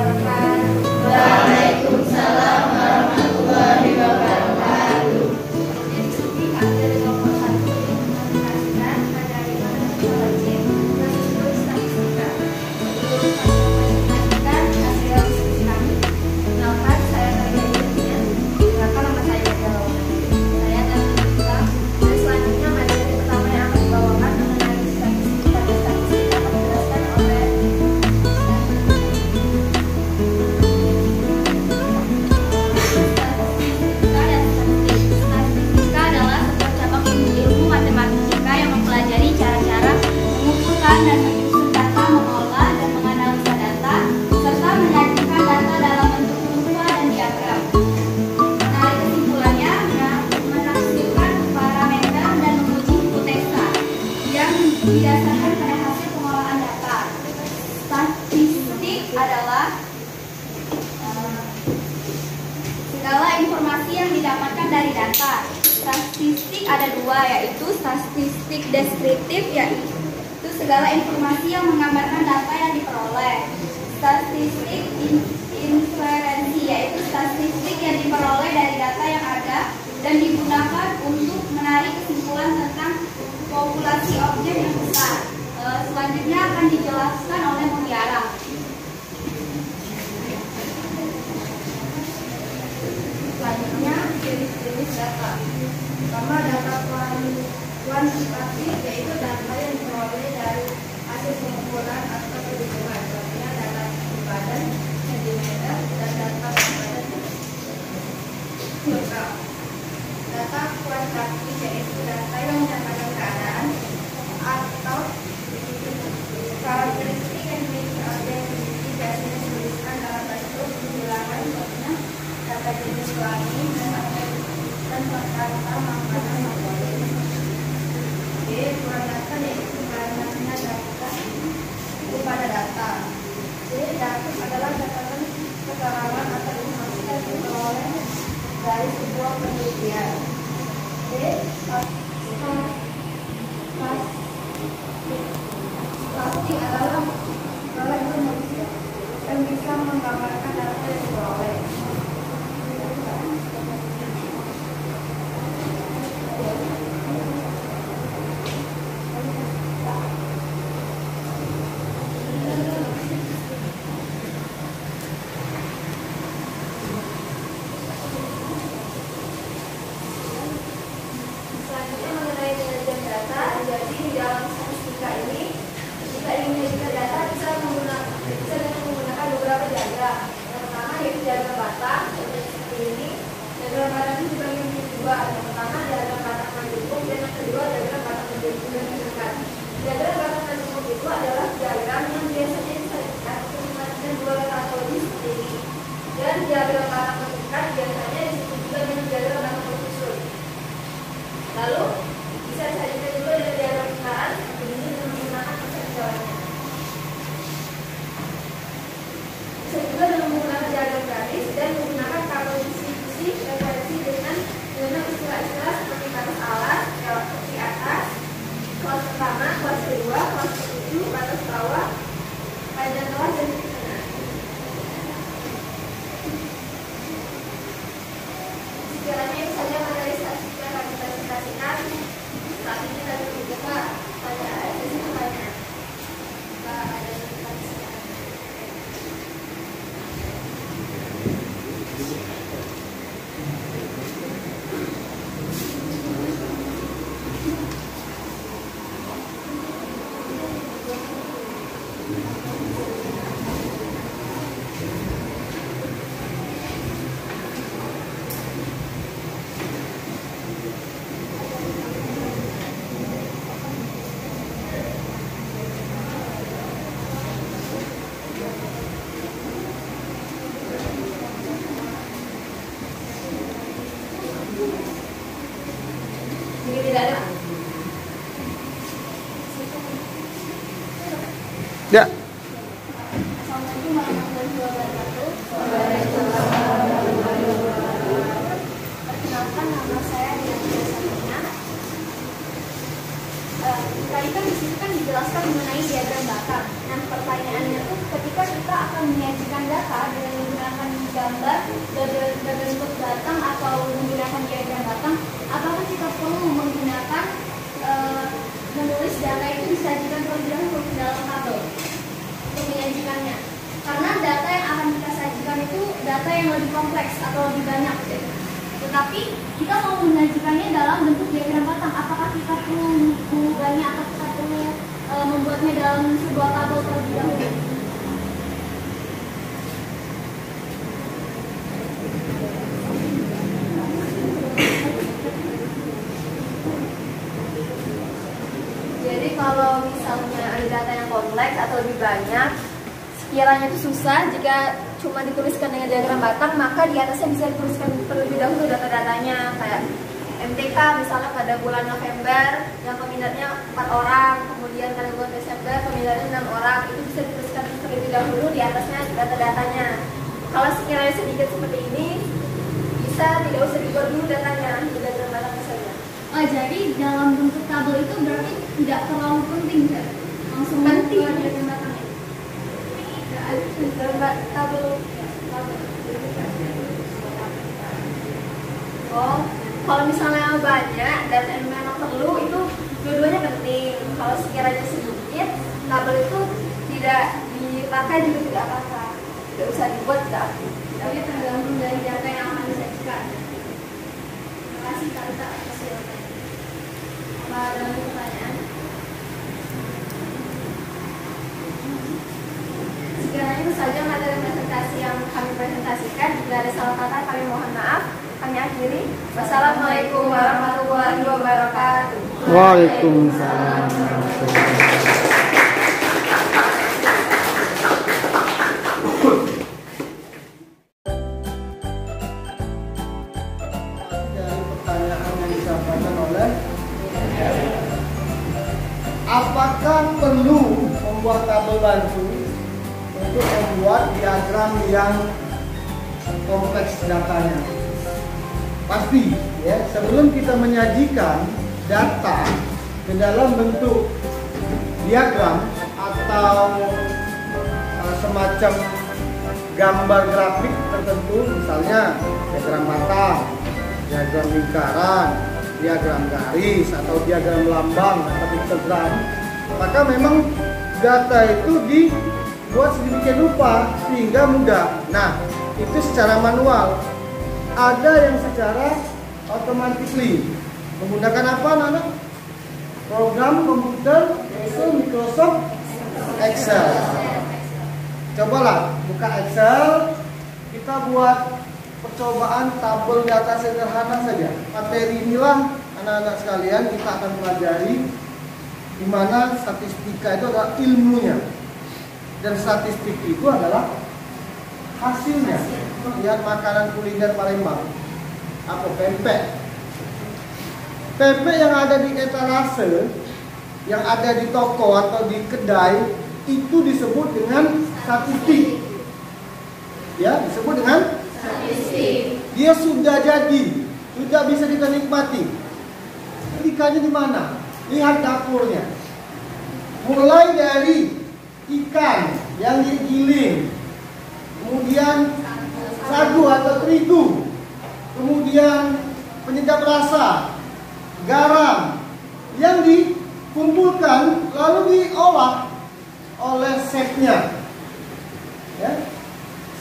wabarakatuh. Waalaikumsalam warahmatullahi wabarakatuh. Kemudian di sini ada 21 yang mengasihkan materi wajib tersebut statistika. Sebelum kami mengasihkan hasil diskusi kami, kenalkan saya Nadia Yudhnya. Silakan nama saya Nadia Lawana. Saya akan menjelaskan dan selanjutnya materi pertama yang akan dibawakan mengenai statistika dan statistika akan dijelaskan oleh Statistika adalah sebuah cabang ilmu matematika yang mempelajari cara-cara mengumpulkan dan menyusun data, mengolah dan menganalisa data, serta menyajikan data dalam bentuk kurva dan diagram. Menarik kesimpulannya, menafsirkan parameter dan menguji hipotesa yang didasarkan pada hasil pengolahan data. Statistik adalah segala informasi yang didapatkan dari data. Statistik ada dua, yaitu statistik deskriptif, yaitu segala informasi yang menggambarkan data yang diperoleh. Statistik inferensi, yaitu statistik yang diperoleh dari data yang ada dan digunakan untuk menarik kesimpulan tentang populasi objek yang besar. Selanjutnya akan dijelaskan oleh Mutiara. Selanjutnya, jenis-jenis data. Pertama, data kuantitatif, yaitu data yang diperoleh dari hasil pengumpulan atau perhitungan. Contohnya data badan, sentimeter, dan data badan kilogram. Data kuantitatif, yaitu data yang menyatakan keadaan atau karakteristik yang dimiliki objek, biasanya dituliskan dalam bentuk bilangan, contohnya data jenis kelamin dan rata-rata makanan favorit. B. Ukuran data, yaitu banyaknya data pada data. C. Datus adalah catatan keterangan atau informasi yang diperoleh dari sebuah penelitian. D. Pasti adalah informasi yang bisa menggambarkan data yang diperoleh. Selanjutnya mengenai penelitian data, jadi di dalam statistika ini, jika ingin meneliti data bisa dengan menggunakan beberapa diagram. Yang pertama yaitu diagram batang, seperti ini. Diagram batang ini dibagi menjadi dua. Yang pertama diagram batang mendukung dan yang kedua diagram batang mendukung dan mendekat. Diagram batang mendukung itu adalah diagram yang biasanya disajikan untuk memastikan dua letak atau lebih seperti ini. Dan diagram batang mendekat biasanya disebut juga dengan diagram batang bersusun. Lalu bisa disajikan juga dengan diagram lingkaran seperti ini dengan menggunakan konsep jalannya. Bisa juga dengan menggunakan diagram garis dan menggunakan tabel distribusi referensi dengan istilah-istilah seperti batas alas, di atas, kelas pertama, kelas kedua, kelas ketujuh, batas bawah, panjang kelas dan titik tengah. Sekiranya itu saja materi statistika yang kami presentasikan. Selanjutnya kami membuka pada sesi pertanyaan. Jika ada pertanyaan. Jika tidak ada. Ya. Assalamualaikum warahmatullahi wabarakatuh. Perkenalkan, nama saya Dian Safina. tadi kan di situ kan dijelaskan mengenai diagram Batang. Nah, pertanyaannya tuh ketika kita akan menyajikan data dengan menggunakan gambar berbentuk batang atau menggunakan diagram Batang, apakah kita perlu menggunakan menulis data itu disajikan terlebih dahulu ke dalam tabel untuk menyajikannya? Karena data yang akan kita sajikan itu data yang lebih kompleks atau lebih banyak gitu. Tetapi kita mau menyajikannya dalam bentuk diagram Batang, apakah kita perlu mengubahnya atau kita perlu membuatnya dalam sebuah tabel terlebih dahulu? Jadi kalau misalnya ada data yang kompleks atau lebih banyak, sekiranya itu susah jika cuma dituliskan dengan diagram Batang, maka di atasnya bisa dituliskan terlebih dahulu data-datanya, kayak MTK misalnya pada bulan November yang peminatnya 4 orang, kemudian pada bulan Desember peminatnya 6 orang, itu bisa dituliskan terlebih dahulu di atasnya data-datanya. Kalau sekiranya sedikit seperti ini, bisa tidak usah dibuat dulu datanya, di diagram Batang saja. Oh, jadi dalam bentuk tabel itu berarti tidak terlalu penting kan? Langsung Penting. ke diagram Batang. Oh, kalau misalnya banyak dan memang perlu, itu dua-duanya penting. Kalau sekiranya sedikit, tabel itu tidak dipakai juga tidak apa-apa, tidak usah dibuat, tidak. Jadi tergantung dari data yang akan disajikan. Terima kasih Kak Rita atas jawabannya. Apa ada lagi pertanyaan? Sekiranya itu saja materi presentasi yang kami presentasikan. Jika ada salah kata, kami mohon maaf. Kami akhiri. Wassalamualaikum warahmatullahi wabarakatuh. Waalaikumsalam warahmatullahi wabarakatuh. Dari pertanyaan yang disampaikan oleh, apakah perlu membuat tabel bantu untuk membuat diagram yang kompleks datanya? Pasti ya, sebelum kita menyajikan data ke dalam bentuk diagram atau semacam gambar grafik tertentu, misalnya diagram Batang, diagram lingkaran, diagram garis, atau diagram lambang atau histogram, maka memang data itu dibuat sedemikian rupa sehingga mudah. Nah, itu secara manual. Ada yang secara automatically menggunakan apa, anak-anak? Program komputer yaitu Microsoft Excel. Cobalah buka Excel, kita buat percobaan tabel data sederhana saja. Materi inilah anak-anak sekalian kita akan pelajari di mana statistika itu adalah ilmunya dan statistik itu adalah hasilnya. Lihat makanan kuliner Palembang, apa pempek. Pempek yang ada di etalase, yang ada di toko atau di kedai, itu disebut dengan statistik. Ya, disebut dengan statistik. Dia sudah jadi, sudah bisa kita nikmati. Ikannya di mana? Lihat dapurnya. Mulai dari ikan yang digiling, kemudian sagu atau terigu, kemudian penyedap rasa, garam yang dikumpulkan lalu diolah oleh chefnya, ya.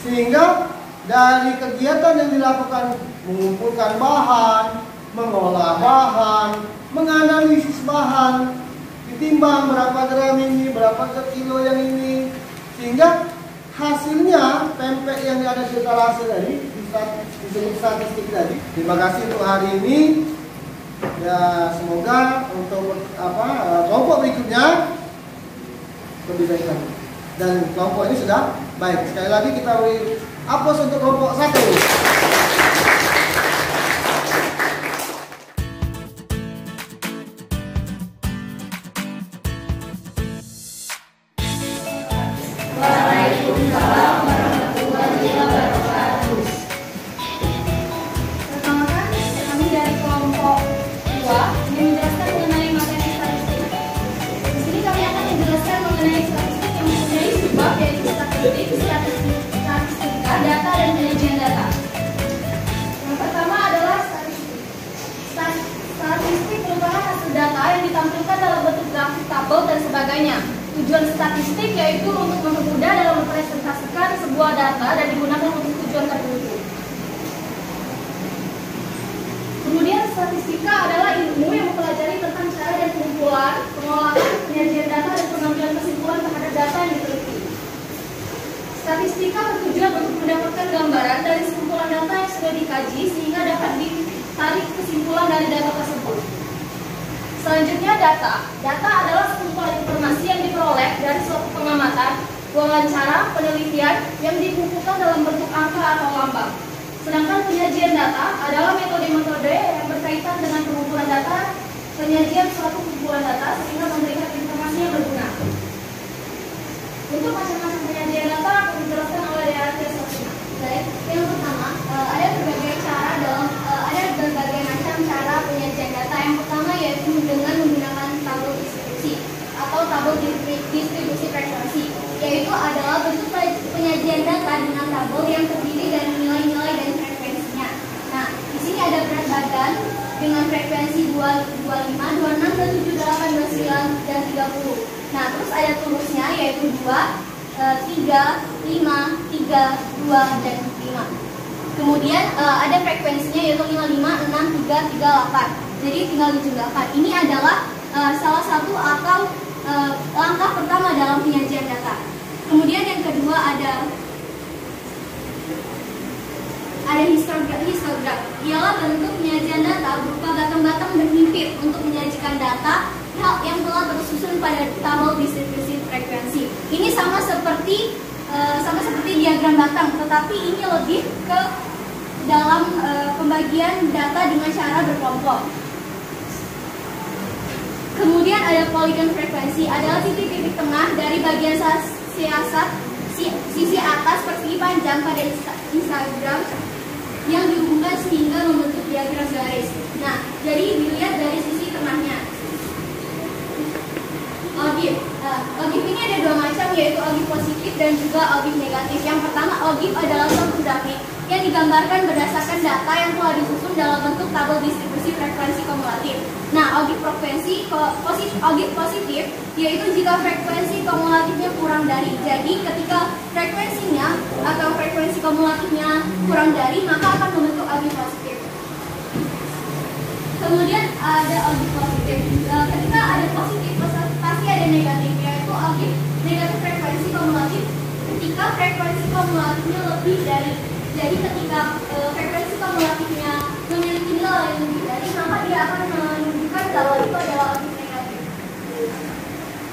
Sehingga dari kegiatan yang dilakukan, mengumpulkan bahan, mengolah bahan, menganalisis bahan, ditimbang berapa gram ini, berapa kilo yang ini, sehingga hasilnya pempek yang ada di etalase tadi disebut statistik tadi. Terima kasih untuk hari ini. Ya, semoga untuk kelompok berikutnya lebih baik lagi. Dan kelompok ini sudah baik. Sekali lagi kita beri aplaus untuk kelompok 1. Pertama-tama kami dari kelompok 2 ingin menjelaskan mengenai materi statistik. statistik yaitu untuk mempermudah dalam mempresentasikan sebuah data dan digunakan untuk tujuan tertentu. Kemudian statistika adalah ilmu yang mempelajari tentang cara dan pengumpulan, pengolahan, penyajian data dan pengambilan kesimpulan terhadap data yang diteliti. Statistika bertujuan untuk mendapatkan gambaran dari sekumpulan data yang sudah dikaji sehingga dapat ditarik kesimpulan dari data tersebut. Selanjutnya data. Data adalah sekumpulan informasi yang diperoleh dari suatu pengamatan, wawancara, penelitian yang dikumpulkan dalam bentuk angka atau lambang. Sedangkan penyajian data adalah metode-metode yang berkaitan dengan pengumpulan data, penyajian suatu kumpulan data sehingga memberikan informasi yang berguna. Untuk macam-macam penyajian data akan dijelaskan oleh Dearti Sofina. Baik, yang pertama ada berbagai macam cara penyajian data. Yang pertama yaitu dengan menggunakan tabel distribusi atau tabel distribusi frekuensi, yaitu adalah bentuk penyajian data dengan tabel yang terdiri dari nilai-nilai dan frekuensinya. Nah, di sini ada berat badan dengan frekuensi 25, 26, 27, 8, 29, dan 30. Nah, terus ada turusnya yaitu 2, 3, 5, 3, 2, dan 5. Kemudian ada frekuensinya yaitu 55, 6, 3, 8. Jadi tinggal dijumlahkan. Ini adalah salah satu atau langkah pertama dalam penyajian data. Kemudian yang kedua ada histogram. Ialah bentuk penyajian data berupa batang-batang berhimpit untuk menyajikan data yang telah tersusun pada tabel distribusi frekuensi. Ini sama seperti diagram batang, tetapi ini lebih ke dalam pembagian data dengan cara berkelompok. Kemudian ada polygon frekuensi, adalah titik-titik tengah dari bagian sisi atas persegi panjang pada histogram yang dihubungkan sehingga membentuk diagram garis. Nah, jadi dilihat dari sisi tengahnya. Ogif. Ogif ini ada dua macam, yaitu ogif positif dan juga ogif negatif. Yang pertama, ogif adalah suatu grafik yang digambarkan berdasarkan data yang telah disusun dalam bentuk tabel distribusi frekuensi kumulatif. Nah, ogif positif yaitu jika frekuensi kumulatifnya kurang dari. Jadi, ketika frekuensinya atau frekuensi kumulatifnya kurang dari, maka akan membentuk ogif positif. Kemudian ada ogif positif. Ketika ada positif, pasti ada negatif, yaitu ogif negatif frekuensi kumulatif ketika frekuensi kumulatifnya lebih dari. Jadi ketika frekuensi kumulatifnya memiliki nilai yang lebih dari, maka dia akan menunjukkan bahwa itu adalah ogif negatif.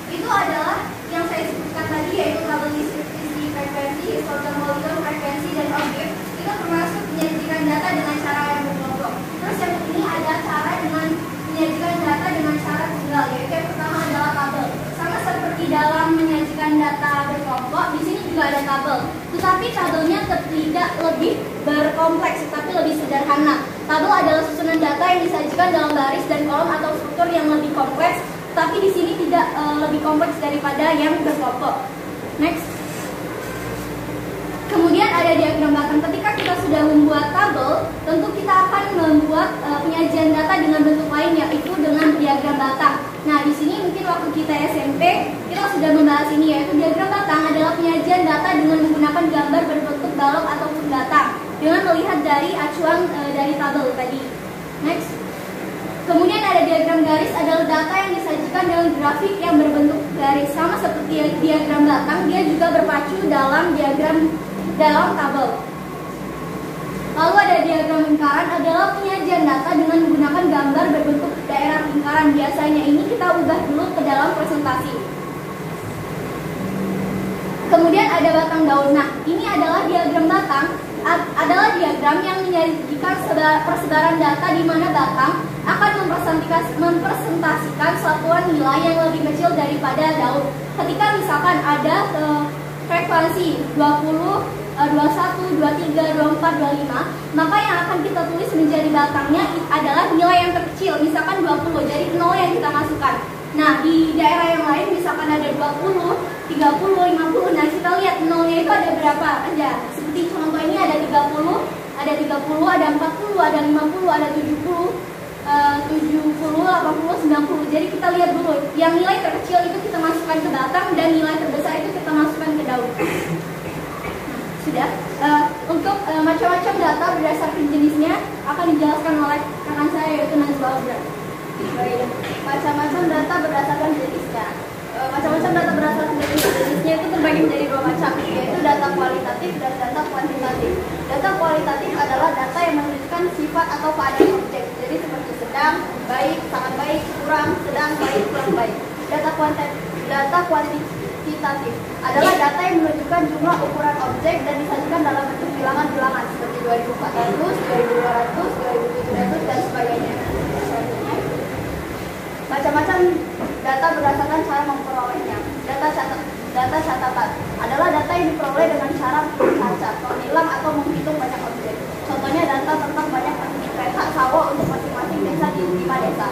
Itu adalah yang saya sebutkan tadi, yaitu tabel distribusi frekuensi, histogram, polygon frekuensi, dan ogif. Itu termasuk menyajikan data dengan cara yang berkelompok. Terus yang ini ada cara dengan menyajikan data dengan cara tunggal, yaitu yang pertama adalah tabel. Sama seperti dalam menyajikan data berkelompok, di sini juga ada tabel. Tetapi tabelnya tidak lebih berkompleks, tetapi lebih sederhana. Tabel adalah susunan data yang disajikan dalam baris dan kolom atau struktur yang lebih kompleks, tapi di sini tidak lebih kompleks daripada yang berkelompok. Next. Kemudian ada diagram batang. Ketika kita sudah membuat tabel, tentu kita akan membuat penyajian data dengan bentuk lain, yaitu dengan diagram batang. Nah, di sini mungkin waktu kita SMP kita sudah membahas ini, yaitu diagram batang adalah penyajian data dengan menggunakan gambar berbentuk balok ataupun batang dengan melihat dari acuan dari tabel tadi. Next. Kemudian ada diagram garis, adalah data yang disajikan dengan grafik yang berbentuk garis. Sama seperti diagram batang, dia juga berpacu dalam tabel. Lalu ada diagram lingkaran, adalah penyajian data dengan menggunakan gambar berbentuk daerah lingkaran. Biasanya ini kita ubah dulu ke dalam presentasi. Kemudian ada batang daun. Nah, ini adalah diagram batang, adalah diagram yang menyajikan persebaran data di mana batang akan mempresentasikan satuan nilai yang lebih kecil daripada daun. Ketika misalkan ada frekuensi 20, 21, 23, 24, 25, maka yang akan kita tulis menjadi batangnya adalah nilai yang terkecil, misalkan 20, jadi 0 yang kita masukkan. Nah, di daerah yang lain misalkan ada 20, 30, 50, nah kita lihat 0-nya itu ada berapa aja. Seperti contoh ini ada 30, ada 40, ada 40, ada 50, ada 70, 70, 80, 90. Jadi kita lihat dulu, yang nilai terkecil itu kita masukkan ke data dan nilai terbesar itu kita masukkan ke daun. Sudah. Untuk macam-macam data berdasarkan jenisnya akan dijelaskan oleh rekan saya yaitu Najwa Abrar. Macam-macam data berdasarkan jenisnya. Macam-macam data berdasarkan jenisnya itu terbagi menjadi dua macam, yaitu data kualitatif dan data kuantitatif. Data kualitatif adalah data yang menunjukkan sifat atau keadaan objek, jadi seperti sedang, baik, sangat baik, kurang, sedang, baik, kurang baik. Data kuantitatif adalah data yang menunjukkan jumlah ukuran objek dan disajikan dalam bentuk bilangan-bilangan seperti 2400, 2200, 2700 dan sebagainya. Macam-macam data berdasarkan cara memperolehnya. Data catatan adalah data yang diperoleh dengan cara mencatat, menilang atau menghitung banyak objek. Contohnya data tentang banyak titik peta sawah untuk masing-masing desa di 5 desa.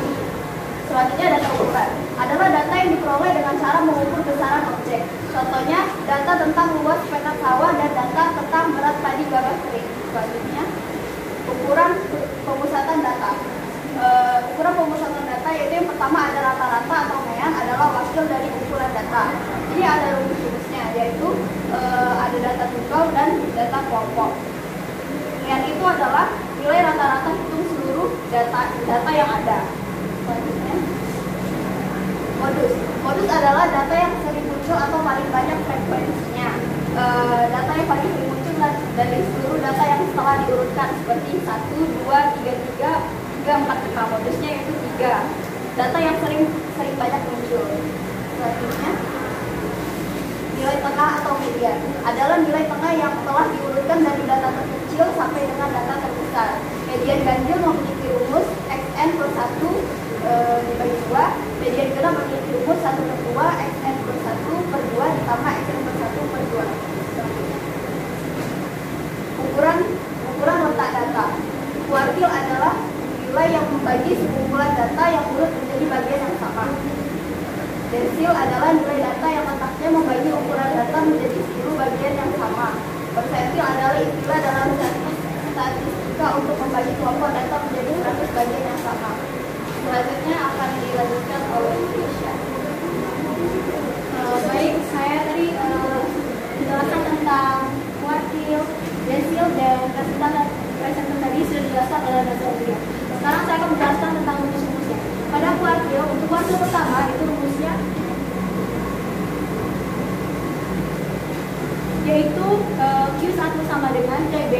Selanjutnya data ukuran adalah data yang diperoleh dengan cara mengukur besaran objek. Contohnya data tentang luas peta sawah dan data tentang berat padi gabah kering. Selanjutnya ukuran pemusatan data. Ukuran pemusatan data yaitu yang pertama ada rata-rata atau mean adalah wakil dari kumpulan data. Jadi ada rumus-rumusnya yaitu ada data tunggal dan data kelompok. Mean itu adalah nilai rata-rata hitung seluruh data yang ada. Selanjutnya modus adalah data yang sering muncul atau paling banyak frekuensinya. Data yang paling sering muncul dari seluruh data yang setelah diurutkan seperti 1, 2, 3, 4, 5. Modusnya yaitu 3. Data yang sering banyak muncul. Selanjutnya nilai tengah atau median adalah nilai tengah yang telah diurutkan dari data terkecil sampai dengan data terbesar. Median ganjil memiliki rumus xn per 1 dibagi 2. Median genap memiliki rumus 1/2 xn per 1 per 2 ditambah xn per 1 per 2. Ukuran letak data. Kuartil adalah nilai yang membagi sekumpulan data yang urut menjadi bagian yang sama. Desil adalah nilai data yang letaknya membagi ukuran data menjadi 10 bagian yang sama. Persentil adalah istilah dalam statistika untuk membagi kelompok data menjadi 100 bagian yang sama. Selanjutnya akan dilanjutkan oleh Indonesia. Baik, saya tadi menjelaskan tentang kuartil, desil, dan presentil tadi sudah dijelaskan oleh Nazwa. Sekarang saya akan menjelaskan tentang rumus-rumusnya. Pada kuartil, untuk kuartil pertama itu rumusnya yaitu Q1 sama dengan TB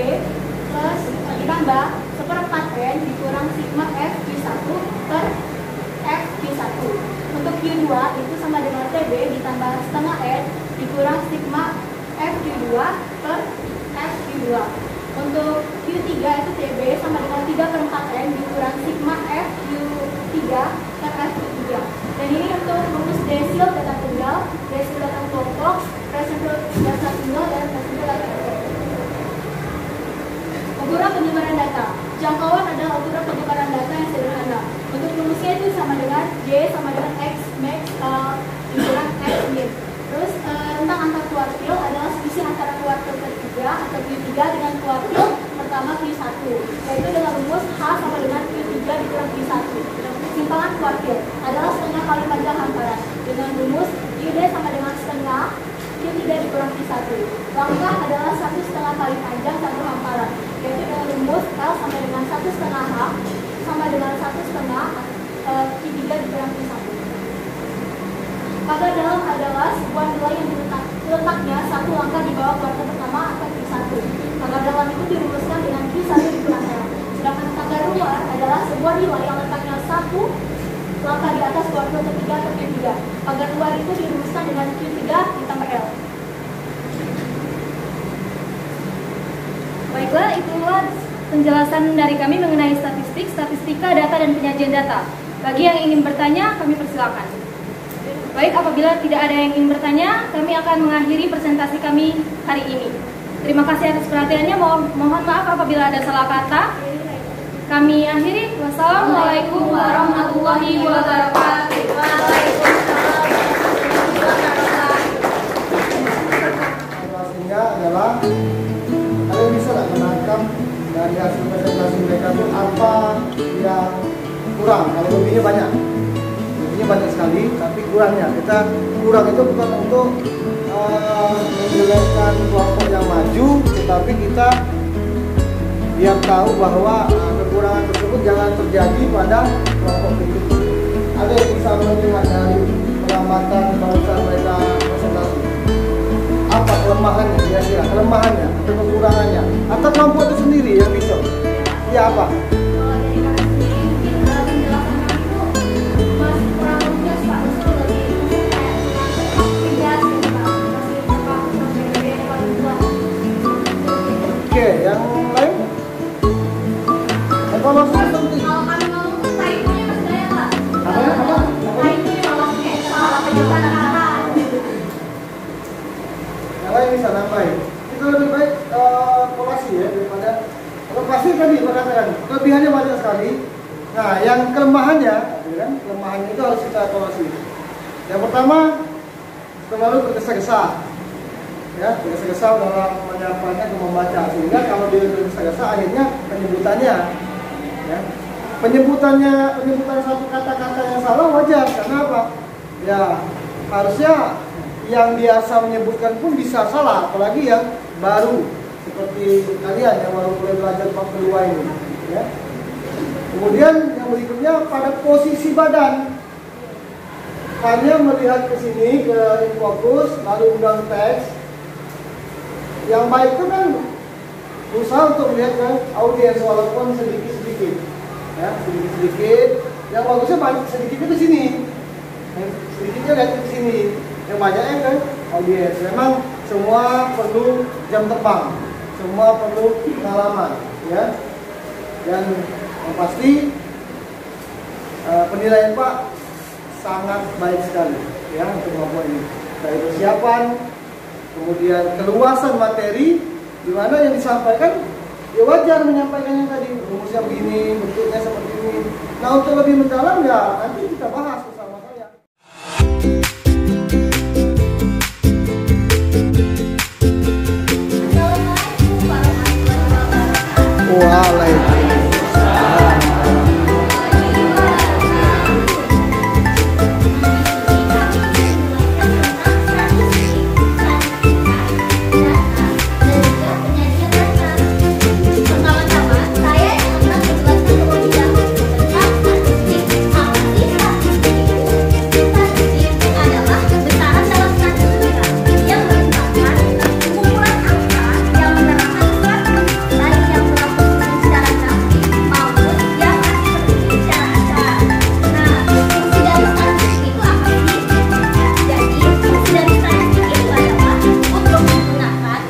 plus ditambah 1/4 N dikurang sigma F Q1 per F Q1. Untuk Q2 itu sama dengan TB ditambah setengah N dikurang sigma F Q2 per F Q2. Untuk Q3 itu TB sama dengan 3/4 N dikurang sigma F Q3 per F Q3. Dan ini untuk rumus desil data tunggal, desil data kelompok, presentil data tunggal, dan presentil data kelompok. Ukuran penyebaran data. Jangkauan adalah ukuran penyebaran data yang sederhana. Untuk rumusnya itu sama dengan Y sama dengan X max dikurang X min. Terus tentang antar kuartil adalah selisih antara kuartil ketiga atau Q3 dengan kuartil pertama Q1, yaitu dengan rumus H sama dengan Q3 dikurang Q1. Simpangan kuartil adalah setengah kali panjang hamparan dengan rumus YD sama dengan setengah Q3 dikurang Q1. Langkah adalah 1/2 kali panjang satu hamparan, yaitu dengan rumus L sama dengan 1/2 H sama dengan 1/2 Q3 dikurang Q1. Pagar dalam adalah sebuah nilai yang letaknya satu langkah di bawah kuartil pertama atau Q1. Pagar dalam itu dirumuskan dengan Q1 dikurang L. Sedangkan pagar luar adalah sebuah nilai yang letaknya satu langkah di atas kuartil ketiga atau Q3. Pagar luar itu dirumuskan dengan Q3 ditambah L. Baiklah, itulah penjelasan dari kami mengenai statistik, statistika, data, dan penyajian data. Bagi yang ingin bertanya, kami persilakan. Baik, apabila tidak ada yang ingin bertanya, kami akan mengakhiri presentasi kami hari ini. Terima kasih atas perhatiannya. Mohon maaf apabila ada salah kata. Kami akhiri. Wassalamualaikum warahmatullahi wabarakatuh. Evaluasinya adalah kalian bisa menangkap dari hasil presentasi mereka itu apa yang kurang. Kalau lebihnya banyak. Lebihnya banyak sekali, tapi kurangnya kita kurang itu bukan untuk menjelekkan kelompok yang maju, tetapi kita biar tahu bahwa kekurangan tersebut jangan terjadi pada kelompok berikutnya. Ada yang bisa melihat dari pengamatan bangsa mereka presentasi. Apa kelemahannya kira-kira? Kelemahannya atau kekurangannya? Atau kelompok itu sendiri yang bisa? Ya apa? Kalau dari kami sendiri mungkin penjelasan kami itu masih kurang lugas Pak, usul lebih kayak tegas gitu Pak, masih Pak sampai yang paling kuat. Oke, yang lain? Evaluasi penting. Kalau kami ngomong tuh taikonya masih gaya Pak. Apa? Taikonya maksudnya salah penjelasan kata. Yang lain bisa nambahin. Itu lebih baik evaluasi ya daripada evaluasi tadi berkatakan kelebihannya banyak sekali. Nah, yang kelemahannya, ya kan? Kelemahannya itu harus kita evaluasi. Yang pertama, terlalu tergesa-gesa. Ya, tergesa-gesa dalam menyampaikan atau membaca, sehingga kalau dia tergesa-gesa akhirnya penyebutan satu kata-kata yang salah wajar. Karena apa? Ya, harusnya yang biasa menyebutkan pun bisa salah, apalagi yang baru seperti kalian yang baru mulai belajar bab kedua ini, ya. Kemudian yang berikutnya pada posisi badan, hanya melihat ke sini ke fokus lalu undang teks. Yang baik itu kan berusaha untuk melihat ke audiens walaupun sedikit-sedikit, ya, sedikit-sedikit. Yang bagusnya banyak sedikitnya ke sini, sedikitnya lihat ke sini. Yang banyaknya kan audiens. Memang semua perlu jam terbang, semua perlu pengalaman, ya. Dan yang pasti penilaian Pak sangat baik sekali, ya, untuk kelompok ini. Dari persiapan, kemudian keluasan materi, di mana yang disampaikan, ya wajar menyampaikannya tadi, rumusnya begini, bentuknya seperti ini. Nah, untuk lebih mendalam ya nanti kita bahas bersama saya. Waalaikumsalam. Pertama-tama, saya akan menjelaskan terlebih dahulu tentang statistik. Apa sih statistik itu? Statistik adalah kebesaran dalam statistika yang merupakan kumpulan angka yang menerangkan suatu baik yang berlaku secara grafik maupun yang terjadi secara acak. Nah, fungsi dari statistik itu apa sih? Jadi, fungsi dari statistik itu adalah untuk menggunakan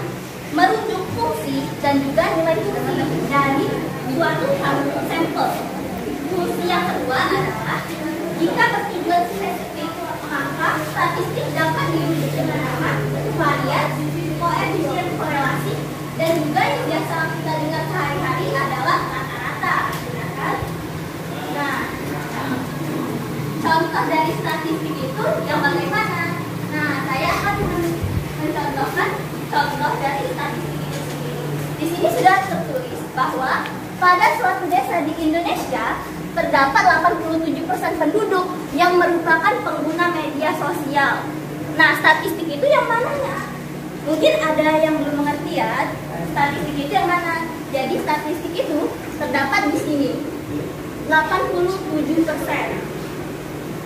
merujuk fungsi dan juga nilai fungsi dari suatu sampel. Fungsi yang kedua adalah jika bertujuan spesifik, maka statistik dapat dirujuk dengan nama varian, koefisien korelasi, dan juga yang biasa kita dengar sehari-hari adalah rata-rata. Ya kan? Nah, contoh dari statistik itu yang bagaimana? Nah, saya akan mencontohkan contoh dari statistik itu sendiri. Di sini sudah tertulis bahwa pada suatu desa di Indonesia terdapat 87% penduduk yang merupakan pengguna media sosial. Nah, statistik itu yang mananya? Mungkin ada yang belum mengerti ya, statistik itu yang mana? Jadi statistik itu terdapat di sini 87%.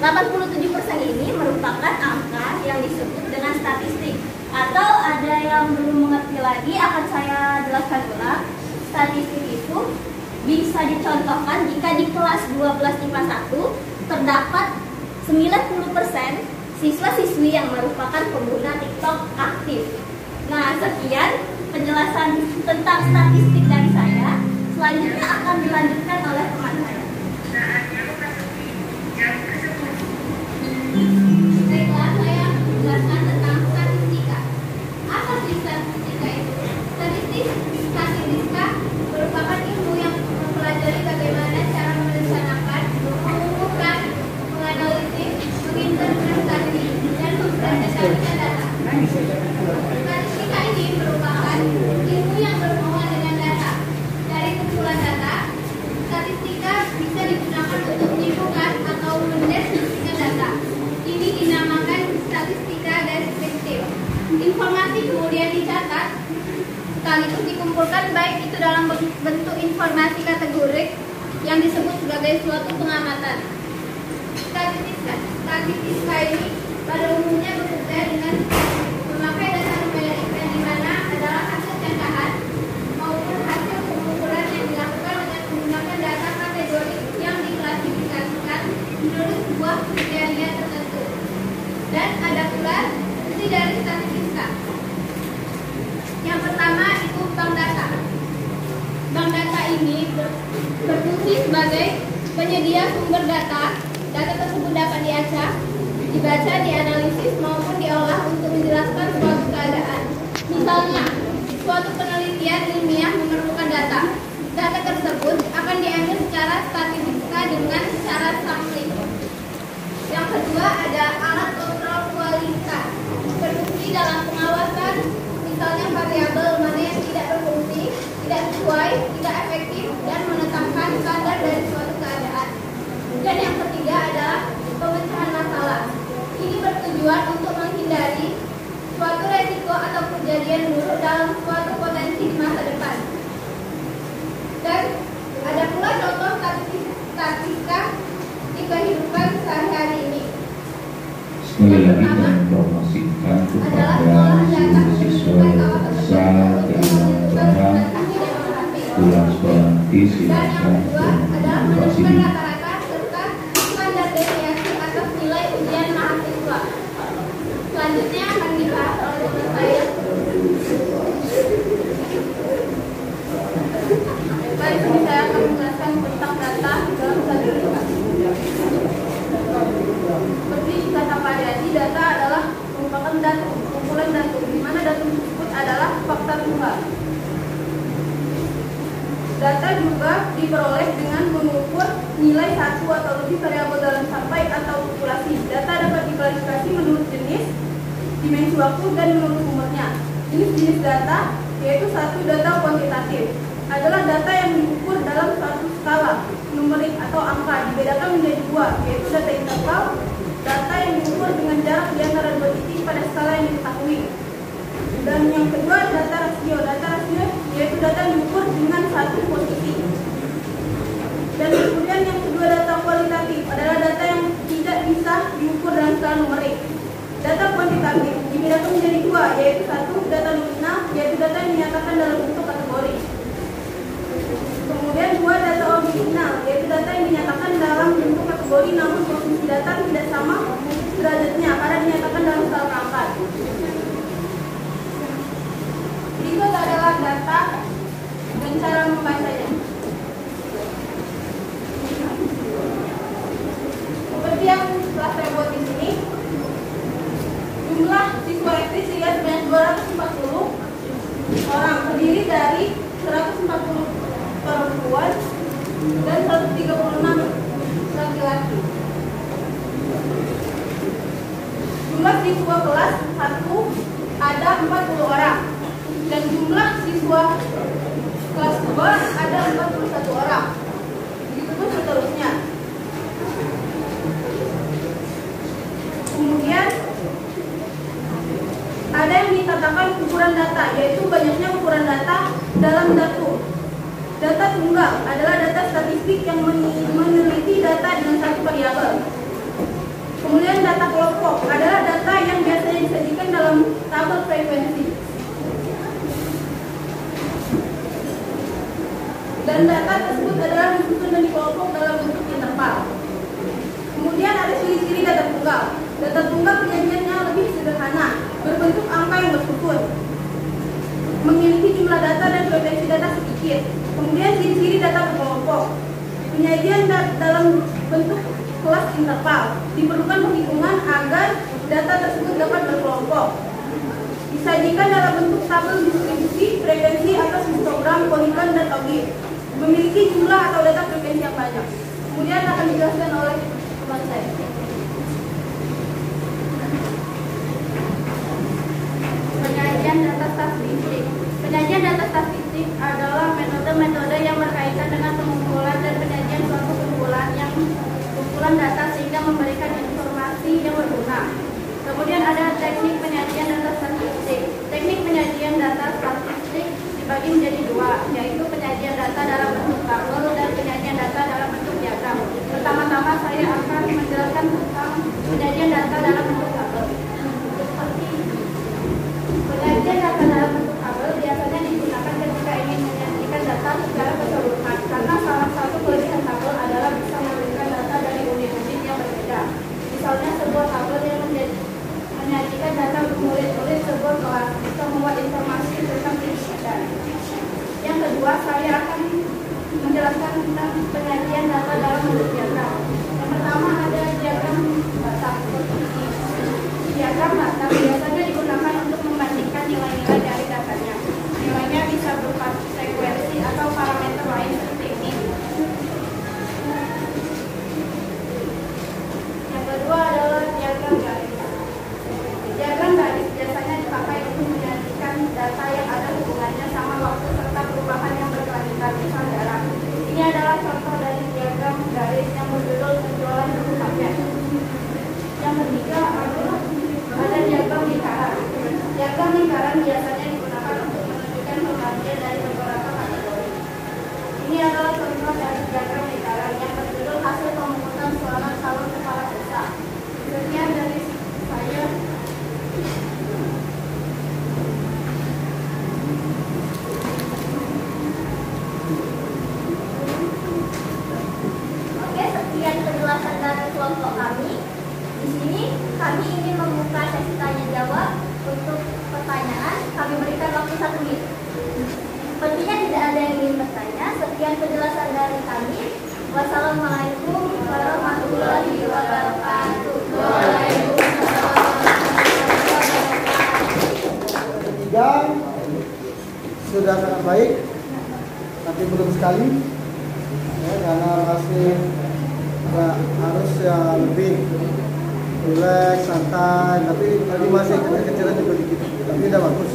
87% ini merupakan angka yang disebut dengan statistik. Atau ada yang belum mengerti lagi, akan saya jelaskan ulang. Statistik itu bisa dicontohkan jika di kelas 12 IPA 1 terdapat 90% siswa-siswi yang merupakan pengguna TikTok aktif. Nah, sekian penjelasan tentang statistik dari saya. Selanjutnya akan dilanjutkan oleh teman saya. Baiklah, saya menjelaskan tentang statistika. Apa sih statistika itu? Statistika merupakan ilmu yang mempelajari bagaimana cara merencanakan, mengumpulkan, menganalisis, menginterpretasi, dan mempresentasikan data. Statistika ini merupakan ilmu yang berhubungan dengan data. Dari kumpulan data, statistika bisa digunakan untuk dilakukan baik itu dalam bentuk informasi kategorik yang disebut sebagai suatu pengamatan. Statistika ini pada umumnya bekerja dengan memakai data numerik yang dimana adalah hasil candaan maupun hasil pengumpulan yang dilakukan dengan menggunakan data kategori yang diklasifikasikan menurut sebuah kriteria tertentu. Dan ada pula fungsi dari statistika. Yang pertama itu bank data. Bank data ini berfungsi sebagai penyedia sumber data. Data tersebut dapat diacak, dibaca, dianalisis maupun diolah untuk menjelaskan suatu keadaan. Misalnya, suatu penelitian ilmiah memerlukan data. Data tersebut akan diambil secara statistika dengan cara sampling. Yang kedua ada alat kontrol kualitas. Berfungsi dalam pengawasan, misalnya variabel mana yang tidak berfungsi, tidak sesuai, tidak efektif, dan menetapkan standar dari suatu keadaan. Dan yang ketiga adalah pemecahan masalah. Ini bertujuan untuk menghindari suatu resiko atau kejadian buruk dalam suatu potensi di masa depan. Dan ada pula contoh statistika di kehidupan sehari-hari ini. Sekali lagi menginformasikan kepada seluruh siswa yang bisa dalam bulan sekolah nanti silakan berpartisipasi di Rata-rata serta standar deviasi atas nilai ujian mahasiswa. Selanjutnya akan dibahas oleh teman saya. Baik, ini saya akan menjelaskan tentang data dalam statistika. Seperti kata Pak Yadi, data adalah merupakan kumpulan datum, di mana datum tersebut adalah fakta tunggal. Data juga diperoleh dengan mengukur nilai satu atau lebih variabel dalam sampai atau populasi. Data dapat diklasifikasi menurut jenis, dimensi waktu, dan menurut umurnya. Jenis-jenis data yaitu satu, data kuantitatif adalah data yang diukur dalam suatu skala numerik atau angka. Dibedakan menjadi dua, yaitu data interval, data yang diukur dengan jarak di antara dua titik pada skala yang diketahui. Dan yang kedua data rasio. Data rasio yaitu data yang diukur dengan satu posisi. Dan kemudian yang kedua data kualitatif adalah data yang tidak bisa diukur dalam skala numerik. Data kuantitatif dibedakan menjadi dua, yaitu satu data nominal, yaitu data yang dinyatakan dalam bentuk kategori. Kemudian dua data ordinal, yaitu data yang dinyatakan dalam bentuk kategori namun posisi data tidak sama derajatnya karena dinyatakan dalam skala perangkat. Berikut adalah data dan cara membacanya. Seperti yang telah saya buat di sini, jumlah siswa SD sekitar sebanyak 240 orang, terdiri dari 140 perempuan dan 136 laki-laki. Jumlah siswa kelas 1 ada 40 orang dan jumlah siswa kelas 2 ada 41 orang. Begitu pun seterusnya. Kemudian ada yang dikatakan ukuran data, yaitu banyaknya ukuran data dalam datum. Data tunggal adalah data statistik yang meneliti data dengan satu variabel. Kemudian data kelompok adalah data yang biasanya disajikan dalam tabel frekuensi. Dan data tersebut adalah disusun dan dikelompok dalam bentuk interval. Kemudian ada ciri-ciri data tunggal. Data tunggal penyajiannya lebih sederhana, berbentuk angka yang bersusun, memiliki jumlah data dan frekuensi data sedikit. Kemudian ciri-ciri data berkelompok. Penyajian dalam bentuk kelas interval. Diperlukan penghitungan agar data tersebut dapat berkelompok. Disajikan dalam bentuk tabel distribusi, frekuensi atas histogram, poligon, dan logit. Memiliki jumlah atau data frekuensi yang banyak. Kemudian akan dijelaskan oleh teman saya. Penyajian data statistik. Penyajian data statistik adalah metode-metode yang berkaitan dengan pengumpulan dan penyajian suatu kumpulan data sehingga memberikan informasi yang berguna. Kemudian ada teknik penyajian data statistik. Teknik penyajian data statistik dibagi menjadi dua, yaitu penyajian data dalam bentuk tabel dan penyajian data dalam bentuk diagram. Pertama-tama saya akan menjelaskan tentang penyajian data dalam bentuk tabel. Penyajian data dalam bentuk tabel biasanya digunakan ketika ingin menyajikan data secara keseluruhan, karena salah satu kelebihan tabel adalah bisa memberikan data dari unit-unit yang berbeda. Misalnya sebuah tabel yang menyajikan data murid-murid sebuah kelas bisa membuat informasi tentang kegiatan. Yang kedua, saya akan menjelaskan tentang penyajian data dalam bentuk diagram. Yang pertama ada diagram Batak. Diagram Batak biasanya digunakan untuk membandingkan nilai-nilai dari datanya. Nilainya bisa berupa sekuensi atau parameter lain seperti ini. Yang kedua adalah diagram garis. Diagram garis biasanya dipakai untuk menyajikan data yang ada hubungannya sama waktu serta perubahan yang berkelanjutan, misal jarak. Ini adalah contoh dari diagram garis yang berjudul penjualan buku paket. Yang ketiga adalah ada diagram lingkaran. Diagram lingkaran biasanya digunakan untuk menunjukkan pembagian dari beberapa kategori. Ini adalah contoh dari diagram lingkaran yang berjudul hasil pemungutan suara calon kepala desa. Sekian dari saya. Oke, sekian penjelasan dari kelompok kami. Di sini kami ingin membuka sesi tanya jawab. Untuk pertanyaan kami berikan waktu 1 menit. Sepertinya tidak ada yang ingin bertanya. Sekian penjelasan dari kami. Wassalamualaikum warahmatullahi wabarakatuh. Ketiga sudah sangat baik, tapi belum sekali ya, karena masih harus yang lebih relax, santai, tapi tadi masih kecil-kecilan juga dikit, tapi udah bagus.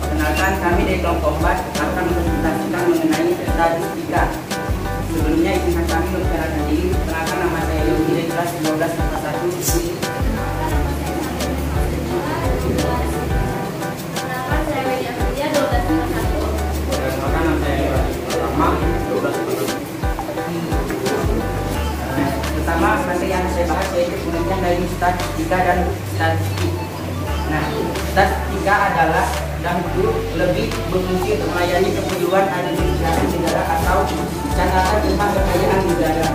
Perkenalkan, kami dari kelompok 4 akan mempresentasikan mengenai statistika. Sebelumnya izinkan kami memperkenalkan diri. Perkenalkan, nama saya Yogi dari kelas 12 IPA 1. Pertama, materi yang saya bahas yaitu pengertian dari statistika dan statistik. Nah, statistika adalah dalam grup lebih berfungsi untuk melayani keperluan administrasi negara atau catatan tentang kekayaan negara.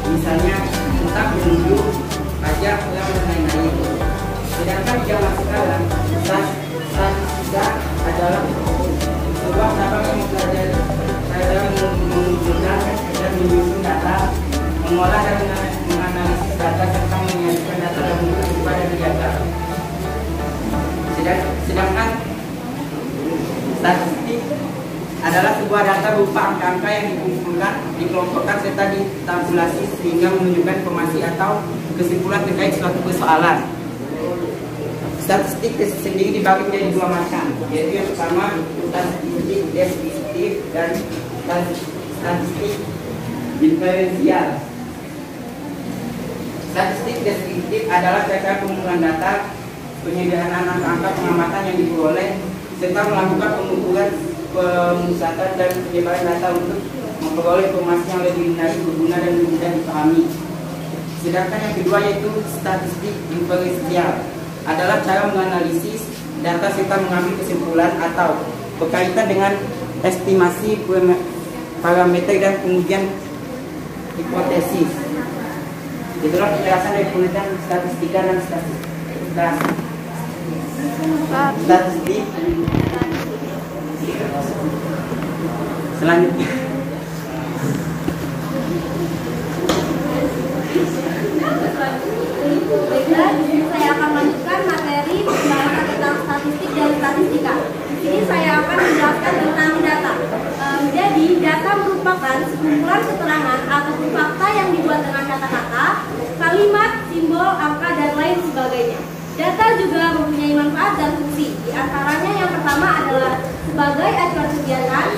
Misalnya tentang penduduk, pajak, uang dan lain-lain. Sedangkan di zaman sekarang, statistika adalah sebuah cabang yang mempelajari dalam mengumpulkan dan menyusun data, mengolah dan menganalisis data serta menyajikan data dalam bentuk kepada diagram. Sedangkan statistik adalah sebuah data berupa angka-angka yang dikumpulkan, dikelompokkan serta ditabulasi sehingga menunjukkan informasi atau kesimpulan terkait suatu persoalan. Statistik sendiri dibagi menjadi 2 macam, yaitu yang pertama statistik deskriptif dan statistik diferensial. Statistik deskriptif adalah cara pengumpulan data, penyederhanaan angka-angka pengamatan yang diperoleh, serta melakukan pengukuran, pemusatan dan penyebaran data untuk memperoleh informasi yang lebih menarik, berguna dan mudah dipahami. Sedangkan yang kedua yaitu statistik diferensial, adalah cara menganalisis data serta mengambil kesimpulan atau berkaitan dengan estimasi parameter dan pengujian hipotesis. Itulah penjelasan dari penelitian statistika dan statistik. Selanjutnya, saya akan lanjutkan materi pembahasan tentang statistik dan statistika. Di sini saya akan menjelaskan tentang data. Jadi, data merupakan sekumpulan keterangan atau fakta yang dibuat dengan kata-kata, kalimat, simbol, angka, dan lain sebagainya. Data juga mempunyai manfaat dan fungsi. Di antaranya yang pertama adalah sebagai acuan kegiatan,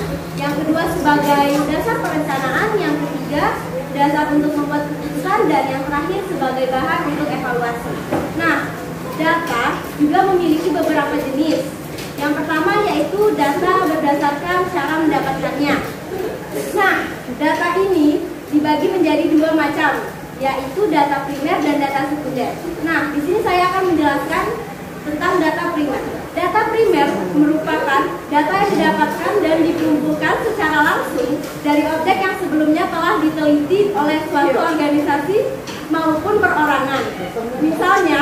yang kedua sebagai dasar perencanaan, yang ketiga dasar untuk membuat keputusan, dan yang terakhir sebagai bahan untuk evaluasi. Nah, data juga memiliki beberapa jenis. Yang pertama yaitu data berdasarkan cara mendapatkannya. Nah, data ini dibagi menjadi dua macam, yaitu data primer dan data sekunder. Nah, di sini saya akan menjelaskan tentang data primer. Data primer merupakan data yang didapatkan dan dikumpulkan secara langsung dari objek yang sebelumnya telah diteliti oleh suatu organisasi maupun perorangan. Misalnya,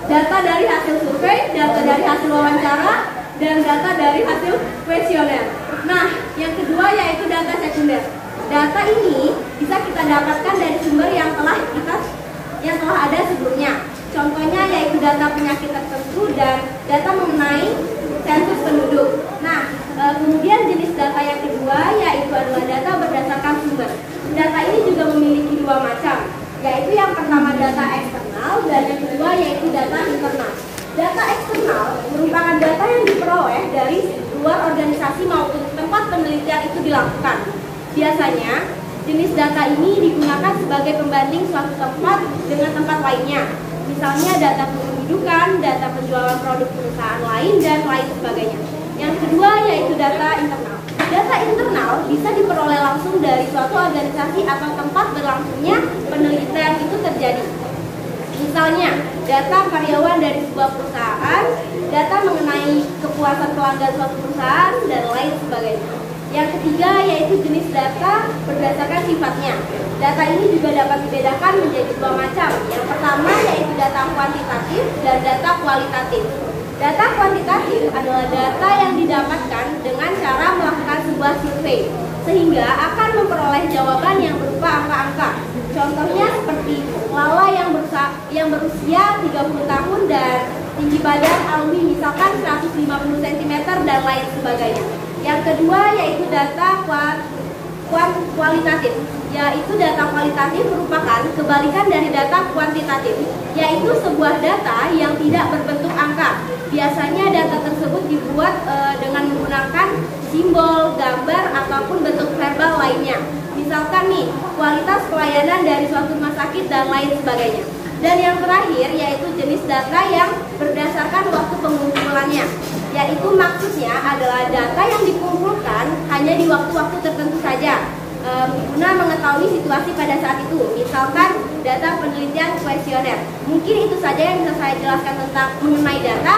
data dari hasil survei, data dari hasil wawancara, dan data dari hasil kuesioner. Nah, yang kedua yaitu data sekunder. Data ini bisa kita dapatkan dari sumber yang telah ada sebelumnya. Contohnya yaitu data penyakit tertentu dan data mengenai sensus penduduk. Nah, kemudian jenis data yang kedua yaitu adalah data berdasarkan sumber. Data ini juga memiliki dua macam, yaitu yang pertama data eksternal dan yang kedua yaitu data internal. Data eksternal merupakan data yang diperoleh dari luar organisasi maupun tempat penelitian itu dilakukan. Biasanya, jenis data ini digunakan sebagai pembanding suatu tempat dengan tempat lainnya. Misalnya data kependudukan, data penjualan produk perusahaan lain, dan lain sebagainya. Yang kedua yaitu data internal. Data internal bisa diperoleh langsung dari suatu organisasi atau tempat berlangsungnya penelitian itu terjadi. Misalnya, data karyawan dari sebuah perusahaan, data mengenai kepuasan pelanggan suatu perusahaan, dan lain sebagainya. Yang ketiga yaitu jenis data berdasarkan sifatnya. Data ini juga dapat dibedakan menjadi dua macam. Yang pertama yaitu data kuantitatif dan data kualitatif. Data kuantitatif adalah data yang didapatkan dengan cara melakukan sebuah survei, sehingga akan memperoleh jawaban yang berupa angka-angka. Contohnya seperti Lala yang berusia 30 tahun dan tinggi badan Alwi misalkan 150 cm dan lain sebagainya. Yang kedua yaitu data kualitatif, yaitu data kualitatif merupakan kebalikan dari data kuantitatif, yaitu sebuah data yang tidak berbentuk angka. Biasanya data tersebut dibuat dengan menggunakan simbol, gambar, ataupun bentuk verbal lainnya. Misalkan nih, kualitas pelayanan dari suatu rumah sakit dan lain sebagainya. Dan yang terakhir yaitu jenis data yang berdasarkan waktu pengumpulannya, yaitu maksudnya adalah data yang dikumpulkan hanya di waktu-waktu tertentu saja guna mengetahui situasi pada saat itu. Misalkan data penelitian kuesioner. Mungkin itu saja yang bisa saya jelaskan tentang mengenai data.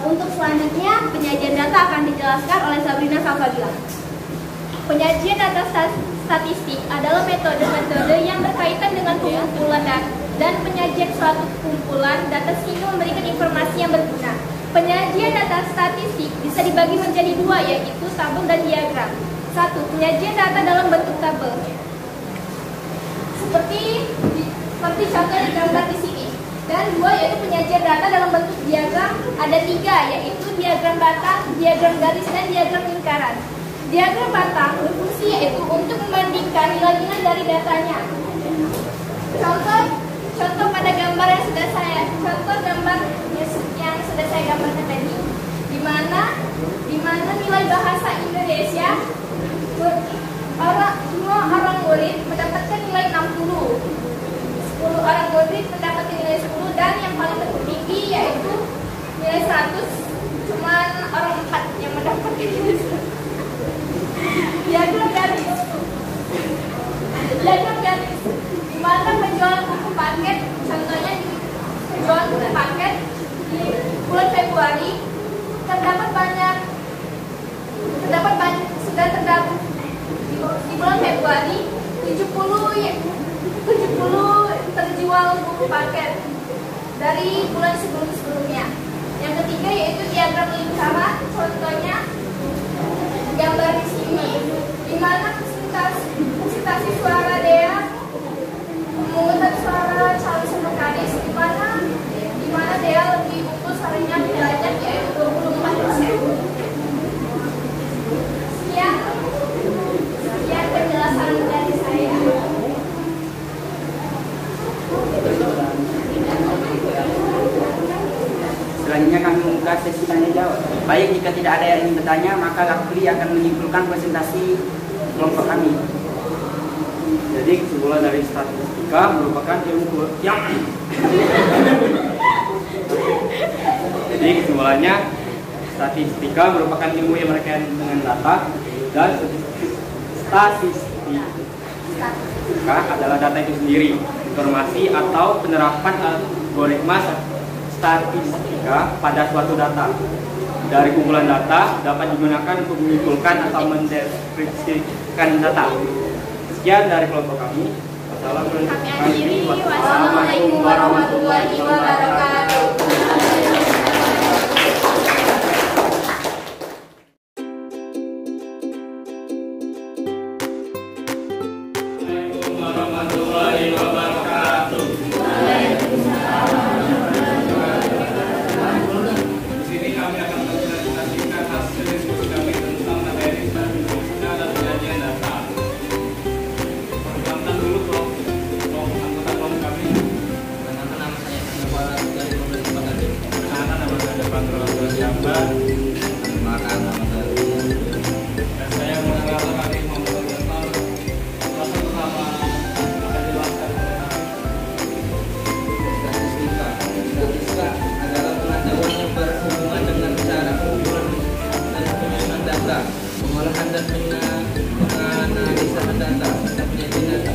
Untuk selanjutnya penyajian data akan dijelaskan oleh Sabrina Salsabila. Penyajian data statistik adalah metode-metode yang berkaitan dengan pengumpulan dan penyajian suatu kumpulan data sehingga memberikan informasi yang berguna. Penyajian data statistik bisa dibagi menjadi dua, yaitu tabel dan diagram. 1. Penyajian data dalam bentuk tabel. Seperti contoh di gambar di sini. Dan 2 yaitu penyajian data dalam bentuk diagram. Ada 3, yaitu diagram batang, diagram garis, dan diagram lingkaran. Diagram batang berfungsi yaitu untuk membandingkan nilai-nilai dari datanya. Contoh pada gambar yang sudah saya gambarkan tadi, di mana nilai bahasa Indonesia semua orang murid mendapatkan nilai 60, 10 orang murid mendapatkan nilai 10, dan yang paling tertinggi yaitu nilai 100, cuman orang 4 yang mendapatkan nilai 100. Diagram garis, di mana penjualan buku paket, contohnya penjualan buku paket di bulan Februari sudah terdapat di bulan Februari 70 terjual buku paket dari bulan sebelumnya. Yang ketiga yaitu diagram lingkaran, contohnya gambar di sini, di mana presentasi suara DEA memungut suara calon sekretaris, di mana DEA lebih unggul suaranya banyak, yaitu 24%. Sekian penjelasan dari saya. sesi tanya jawab. Baik, jika tidak ada yang ingin bertanya, maka Lakli akan menyimpulkan presentasi kelompok kami. Jadi kesimpulan dari statistika merupakan ilmu yang Jadi kesimpulannya statistika merupakan ilmu yang berkaitan dengan data, dan statistika adalah data itu sendiri, informasi atau penerapan algoritma statistika pada suatu data. Dari kumpulan data dapat digunakan untuk menyimpulkan atau mendeskripsikan data. Sekian dari kelompok kami. Wassalamualaikum warahmatullahi wabarakatuh. Pengolahan dan menganalisa data serta penyajian data.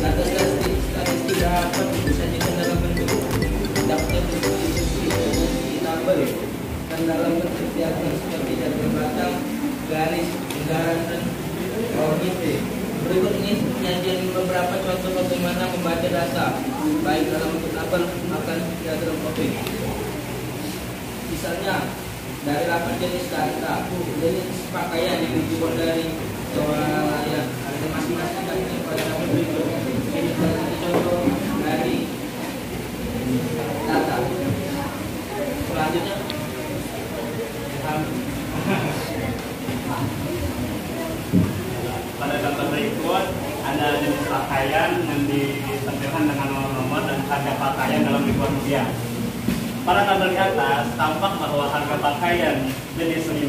Data statistik dapat disajikan dalam bentuk daftar diskusi tabel dan dalam bentuk diagram seperti diagram batang, garis, lingkaran, dan gitu. Berikut ini penyajian beberapa contoh bagaimana membaca data, baik dalam bentuk tabel maupun diagram grafik. Misalnya, dari 8 jenis data, jenis pakaian yang dijual dari layar ada masing-masing data pada tabel berikut. Ini contoh dari data. Selanjutnya, pada data berikut ada jenis pakaian yang ditampilkan dengan nomor dan harga pakaian dalam ribuan rupiah. Pada tabel di atas tampak bahwa harga pakaian jenis 5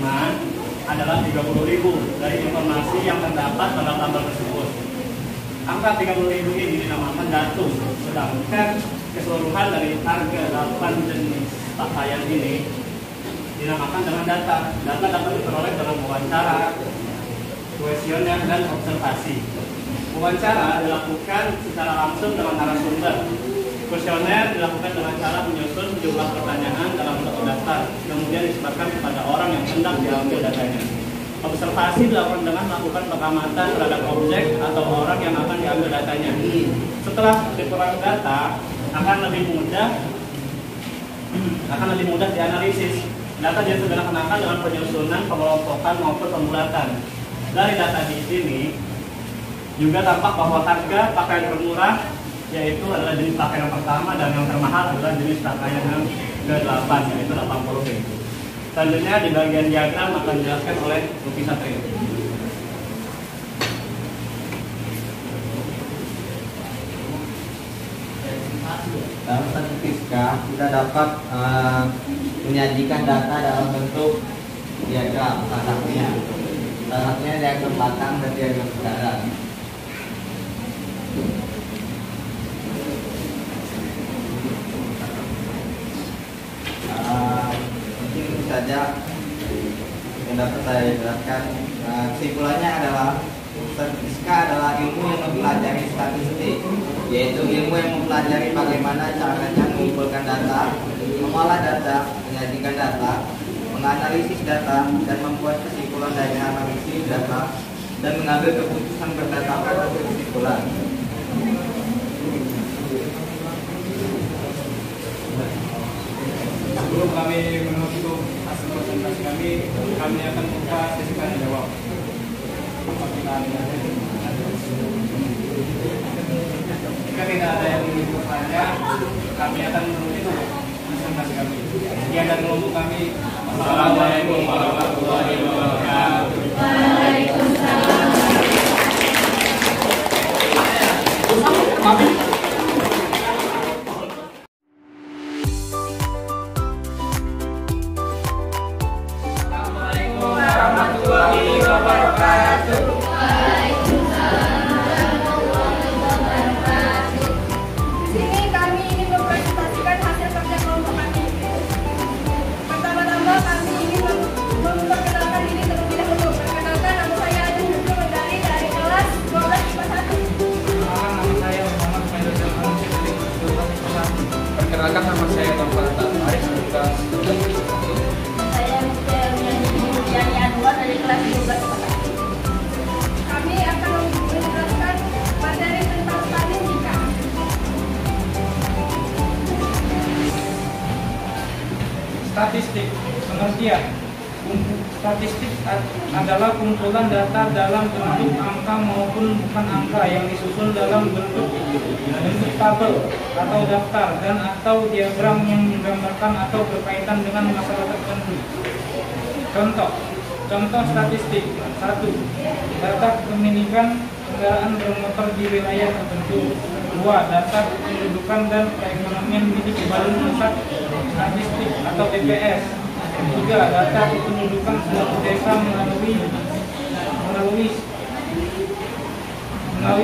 adalah 30.000 dari informasi yang terdapat pada tabel tersebut. Angka 30.000 ini dinamakan datum, sedangkan keseluruhan dari harga 8 jenis pakaian ini dinamakan dengan data. Data dapat diperoleh dalam wawancara, kuesioner, dan observasi. Wawancara dilakukan secara langsung dengan narasumber. Kuesioner dilakukan dengan cara menyusun sejumlah pertanyaan dalam satu daftar, kemudian disebarkan kepada orang yang hendak diambil datanya. Observasi dilakukan dengan melakukan pengamatan terhadap objek atau orang yang akan diambil datanya. Setelah diperoleh data, akan lebih mudah dianalisis. Data disederhanakan dengan penyusunan, pengelompokan maupun pembulatan. Dari data di sini juga tampak bahwa harga pakaian termurah yaitu adalah jenis pakaian yang pertama, dan yang termahal adalah jenis pakaian yang ke-8 yaitu 80.000. Selanjutnya di bagian diagram akan dijelaskan oleh Luki Satrio. dalam statistika kita dapat menyajikan data dalam bentuk diagram salah satunya diagram batang dan diagram sekarang. Mungkin itu saja yang dapat saya jelaskan. Kesimpulannya adalah statistika adalah ilmu yang mempelajari statistik, yaitu ilmu yang mempelajari bagaimana caranya mengumpulkan data, mengolah data, menyajikan data, menganalisis data, dan membuat kesimpulan dari analisis data, dan mengambil keputusan berdasarkan hasil kesimpulan. Sebelum kami menutup hasil presentasi kami akan buka sesi tanya jawab. Jika tidak ada yang ingin bertanya, kami akan menutup presentasi kami. Sekian dari kelompok kami. Wassalamualaikum warahmatullahi wabarakatuh. Waalaikumsalam. Statistik. Pengertian. Statistik adalah kumpulan data dalam bentuk angka maupun bukan angka yang disusun dalam bentuk tabel atau daftar dan atau diagram yang menggambarkan atau berkaitan dengan masalah tertentu. Contoh statistik. 1. Data kepemilikan kendaraan bermotor di wilayah tertentu. 2. Data kependudukan dan perekonomian milik Badan Pusat Statistik atau BPS. 3. Data kependudukan suatu desa melalui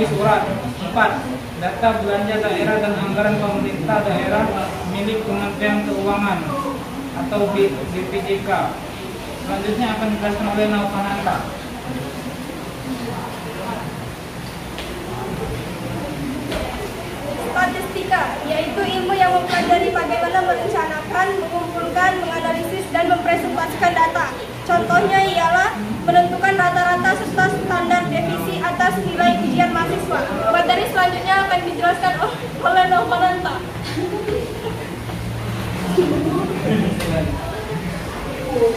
surat. 4. Data belanja daerah dan anggaran pemerintah daerah milik Kementerian Keuangan atau BPJK. Selanjutnya akan dijelaskan oleh Naufananta. Statistika, yaitu ilmu yang mempelajari bagaimana merencanakan, mengumpulkan, menganalisis, dan mempresentasikan data. Contohnya ialah menentukan rata-rata serta standar devisi atas nilai ujian mahasiswa. Materi selanjutnya akan dijelaskan oleh Naufananta.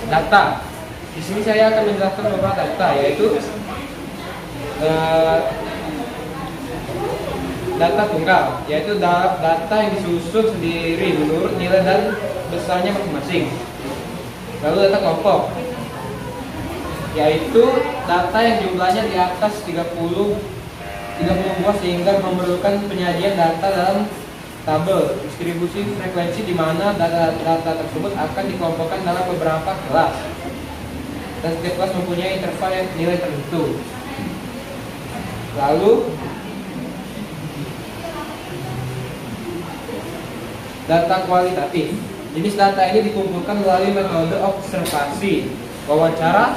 Data. Di sini saya akan menjelaskan beberapa data, yaitu data tunggal, yaitu data yang disusun sendiri menurut nilai dan besarnya masing-masing. Lalu data kelompok, yaitu data yang jumlahnya di atas 30 buah sehingga memerlukan penyajian data dalam tabel distribusi frekuensi di mana data tersebut akan dikelompokkan dalam beberapa kelas dan setiap kelas mempunyai interval nilai tertentu. Lalu data kualitatif. Jenis data ini dikumpulkan melalui metode observasi, wawancara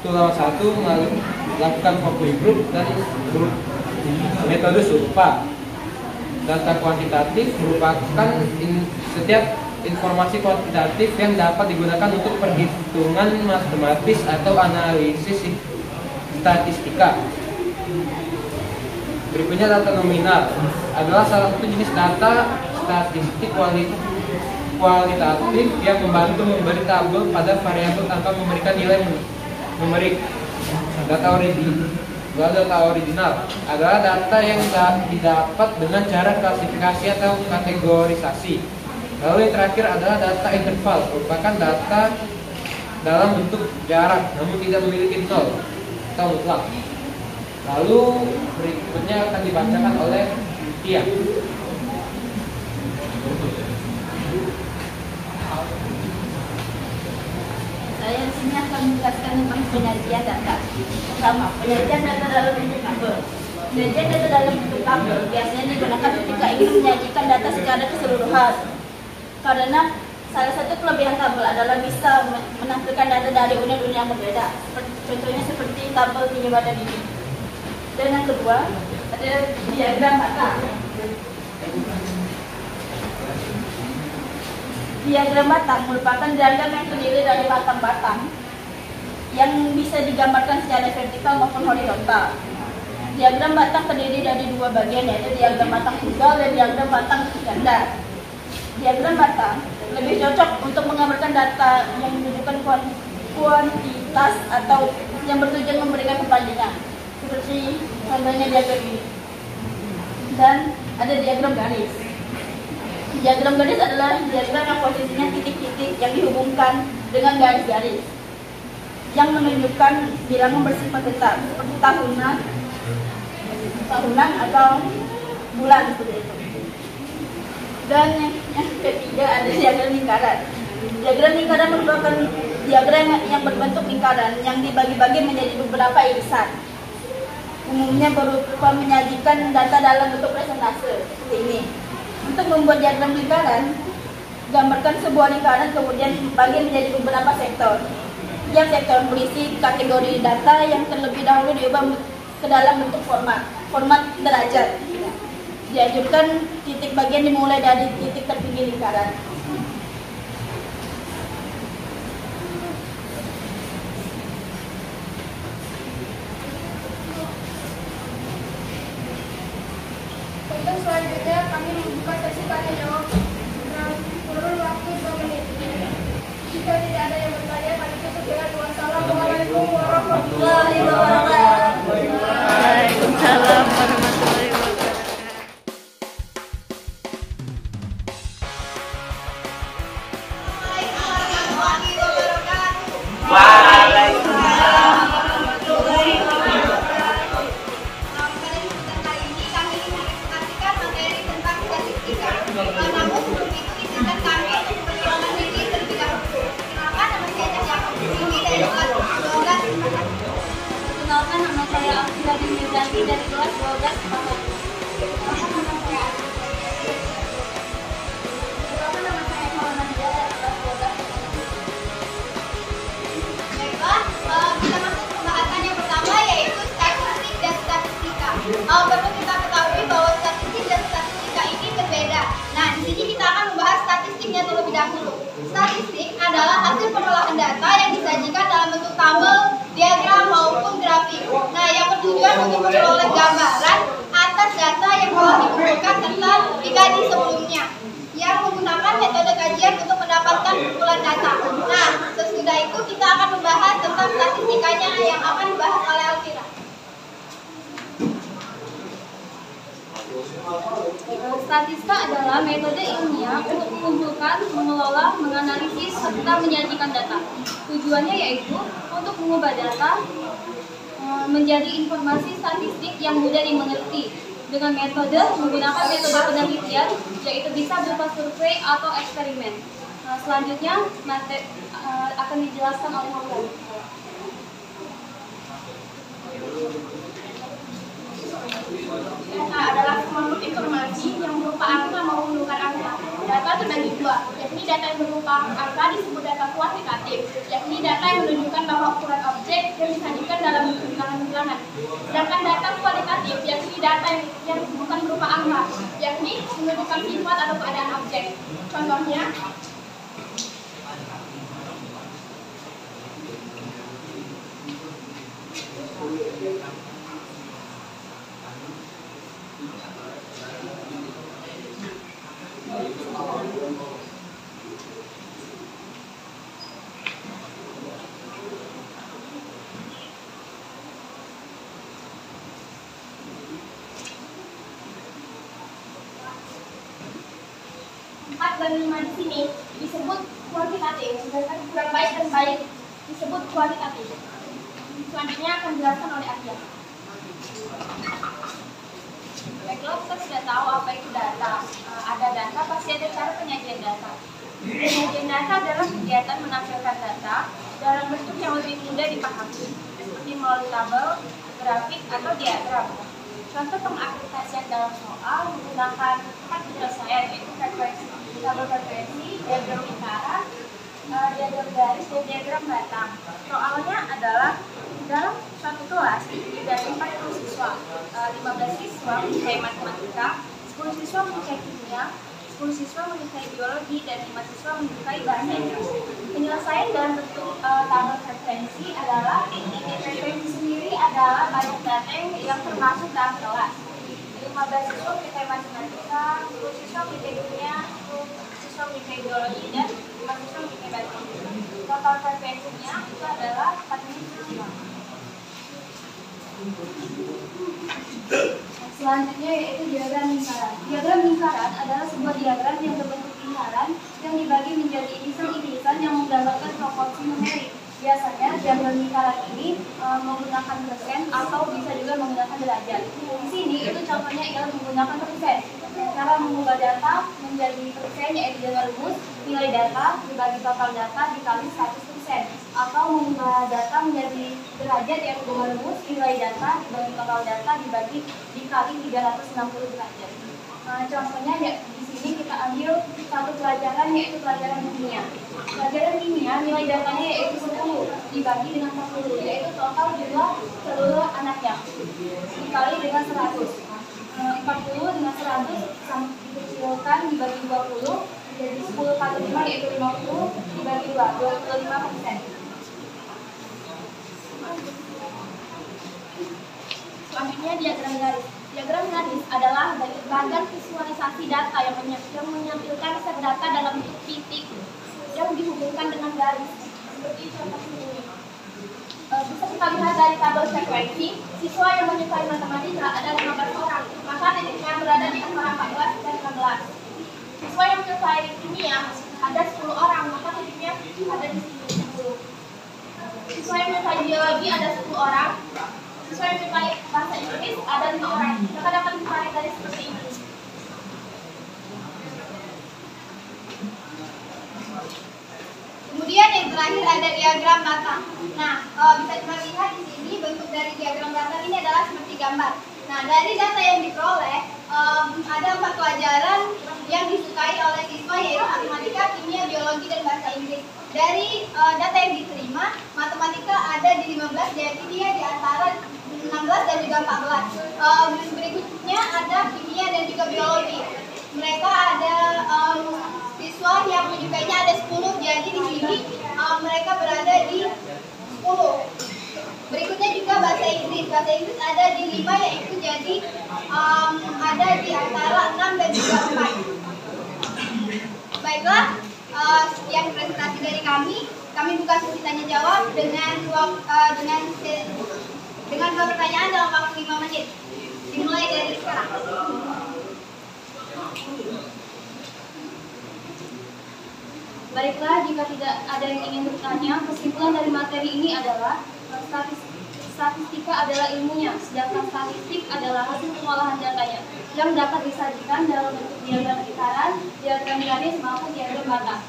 1 melakukan focus group dan metode SURPA. Data kuantitatif merupakan setiap informasi kuantitatif yang dapat digunakan untuk perhitungan matematis atau analisis statistika. Berikutnya data nominal adalah salah satu jenis data statistik kualitatif yang membantu memberi tabel pada variabel tanpa memberikan nilai numerik. Data original adalah data yang didapat dengan cara klasifikasi atau kategorisasi. Lalu yang terakhir adalah data interval, merupakan data dalam bentuk jarak namun tidak memiliki nol atau mutlak. Lalu berikutnya akan dibacakan oleh Tia. Saya di sini akan menjelaskan tentang penyajian data. Pertama, penyajian data dalam bentuk tabel. Penyajian data dalam bentuk tabel biasanya digunakan ketika ingin menyajikan data secara keseluruhan. Karena salah satu kelebihan tabel adalah bisa menampilkan data dari unit-unit yang berbeda. Contohnya seperti tabel tinggi badan ini. Dan yang kedua, ada diagram batang. Diagram batang merupakan diagram yang terdiri dari batang-batang yang bisa digambarkan secara vertikal maupun horizontal. Diagram batang terdiri dari dua bagian, yaitu diagram batang tunggal dan diagram batang ganda. Diagram batang lebih cocok untuk menggambarkan data yang menunjukkan kuantitas atau yang bertujuan memberikan perbandingan, seperti contohnya diagram ini. Dan ada diagram garis. Diagram garis adalah diagram yang posisinya titik-titik yang dihubungkan dengan garis-garis yang menunjukkan bilangan bersifat tetap seperti tahunan atau bulan seperti itu. Dan yang ketiga ada diagram lingkaran. Diagram lingkaran merupakan diagram yang berbentuk lingkaran yang dibagi-bagi menjadi beberapa irisan. Umumnya berupa menyajikan data dalam bentuk presentase seperti ini. Untuk membuat diagram lingkaran, gambarkan sebuah lingkaran kemudian bagi menjadi beberapa sektor. Yang sektor berisi kategori data yang terlebih dahulu diubah ke dalam bentuk format derajat. Dianjurkan titik bagian dimulai dari titik tertinggi lingkaran. Untuk selanjutnya kami membuka sesi tanya jawab. Kurun waktu 2 menit. Jika tidak ada yang bertanya, kami tutup dengan wassalamualaikum warahmatullahi wabarakatuh. Waalaikumsalam warahmatullahi wabarakatuh. Waalaikumsalam warahmatullahi wabarakatuh. Pada kesempatan kali ini kami ingin mengekspresikan materi tentang statistika. Namun sebelum itu izinkan kami untuk memperkenalkan diri terlebih dahulu. Kenalkan, nama saya Cahya Tinggi dari kelas 12. Perkenalkan, nama saya Alfira Dinizati dari kelas 12 IPA 1. Perkenalkan, nama saya Alfira. Perkenalkan, nama saya Maulana Dia dari kelas 12. Baiklah, kita masuk ke pembahasan yang pertama, yaitu statistik dan statistika. Perlu kita ketahui bahwa statistik dan statistika ini berbeda. Nah, di sini kita akan membahas statistiknya terlebih dahulu. Statistik adalah hasil pengolahan data yang disajikan dalam bentuk tabel, diagram maupun grafik. Nah, yang bertujuan untuk memperoleh gambaran atas data yang telah dikumpulkan serta dikaji sebelumnya, yang menggunakan metode kajian untuk mendapatkan kumpulan data. Nah, sesudah itu kita akan membahas tentang statistikanya yang akan dibahas oleh Alfira. Statistika adalah metode ilmiah untuk mengumpulkan, mengelola, menganalisis, serta menyajikan data. Tujuannya yaitu untuk mengubah data menjadi informasi statistik yang mudah dimengerti dengan menggunakan metode penelitian, yaitu bisa berupa survei atau eksperimen. Selanjutnya akan dijelaskan oleh Maulana. Data adalah sebuah informasi yang berupa angka maupun bukan angka. Data terbagi dua, yakni data yang berupa angka disebut data kuantitatif, yakni data yang menunjukkan bahwa ukuran objek yang disajikan dalam bilangan-bilangan. Sedangkan data kualitatif, yakni data yang bukan berupa angka, yakni menunjukkan sifat atau keadaan objek. Contohnya, dan 5 di sini disebut kuantitatif, sedangkan kurang baik dan baik disebut kualitatif. Selanjutnya akan dijelaskan oleh Akia. Baiklah, kita sudah tahu apa itu data. Ada data, pasti ada cara penyajian data. Penyajian data adalah kegiatan menampilkan data dalam bentuk yang lebih mudah dipahami, seperti melalui tabel, grafik, atau diagram. Contoh pengaplikasian dalam soal menggunakan 4 penyelesaian, yaitu frekuensi, tabel frekuensi, diagram lingkaran, diagram garis, dan diagram batang. Soalnya adalah dalam suatu kelas dari 40 siswa, 15 siswa menyukai matematika, 10 siswa menyukai kimia, 10 siswa menyukai biologi, dan 5 siswa menyukai bahasa Inggris. Penyelesaian dalam bentuk tabel frekuensi adalah frekuensi sendiri adalah banyak data yang termasuk dalam kelas. 15 siswa menyukai matematika, 10 siswa menyukai kimia, 10 siswa menyukai biologi, dan 5 siswa menyukai bahasa Inggris. Total frekuensinya itu adalah 4 siswa. Selanjutnya yaitu diagram lingkaran. Diagram lingkaran adalah sebuah diagram yang berbentuk lingkaran yang dibagi menjadi irisan-irisan yang menggambarkan proporsi numerik. Biasanya diagram lingkaran ini menggunakan persen atau bisa juga menggunakan derajat. Di sini itu contohnya ialah menggunakan persen. Cara mengubah data menjadi persen yaitu dengan rumus nilai data dibagi total data dikali 100%, atau mengubah data menjadi derajat yaitu dengan rumus nilai data dibagi total data dikali 360 derajat. Contohnya ya, di sini kita ambil satu pelajaran yaitu pelajaran kimia. Pelajaran kimia nilai datanya yaitu 10 dibagi dengan 40, yaitu total jumlah seluruh anaknya dikali dengan 100. 40 dengan 100 dikecilkan dibagi 20 jadi 10 kali 5 yaitu 50 dibagi 2, 25%. Selanjutnya diagram garis. Diagram garis adalah bagan visualisasi data yang menyampilkan set data dalam bentuk titik yang dihubungkan dengan garis. Seperti contoh ini. Bisa kita lihat dari tabel frekuensi, siswa yang menyukai matematika ada 15 orang, maka titiknya berada di antara 14 dan 16. Siswa yang menyukai kimia ada 10 orang, maka titiknya ada di sini 10. Siswa yang menyukai biologi ada 10 orang. Siswa yang menyukai bahasa Inggris ada 5 orang, maka dapat ditarik dari seperti ini. Kemudian yang terakhir ada diagram data. Nah, bisa kita lihat di sini bentuk dari diagram data ini adalah seperti gambar. Nah, dari data yang diperoleh ada 4 pelajaran yang disukai oleh siswa, yaitu matematika, kimia, biologi, dan bahasa Inggris. Dari data yang diterima, matematika ada di 15, jadi dia di antara 16 dan juga 14. Berikutnya ada kimia dan juga biologi. Mereka ada siswa yang menyukainya ada 10, jadi di sini mereka berada di 10. Berikutnya juga bahasa Inggris. Bahasa Inggris ada di 5, yaitu jadi ada di antara 6 dan juga 4. Baiklah, sekian presentasi dari kami. Kami buka sesi tanya jawab dengan dua pertanyaan dalam waktu 5 menit. Dimulai dari sekarang. Baiklah, jika tidak ada yang ingin bertanya, kesimpulan dari materi ini adalah statistika adalah ilmunya, sedangkan statistik adalah hasil pengolahan datanya yang dapat disajikan dalam bentuk diagram lingkaran, diagram garis maupun diagram bata.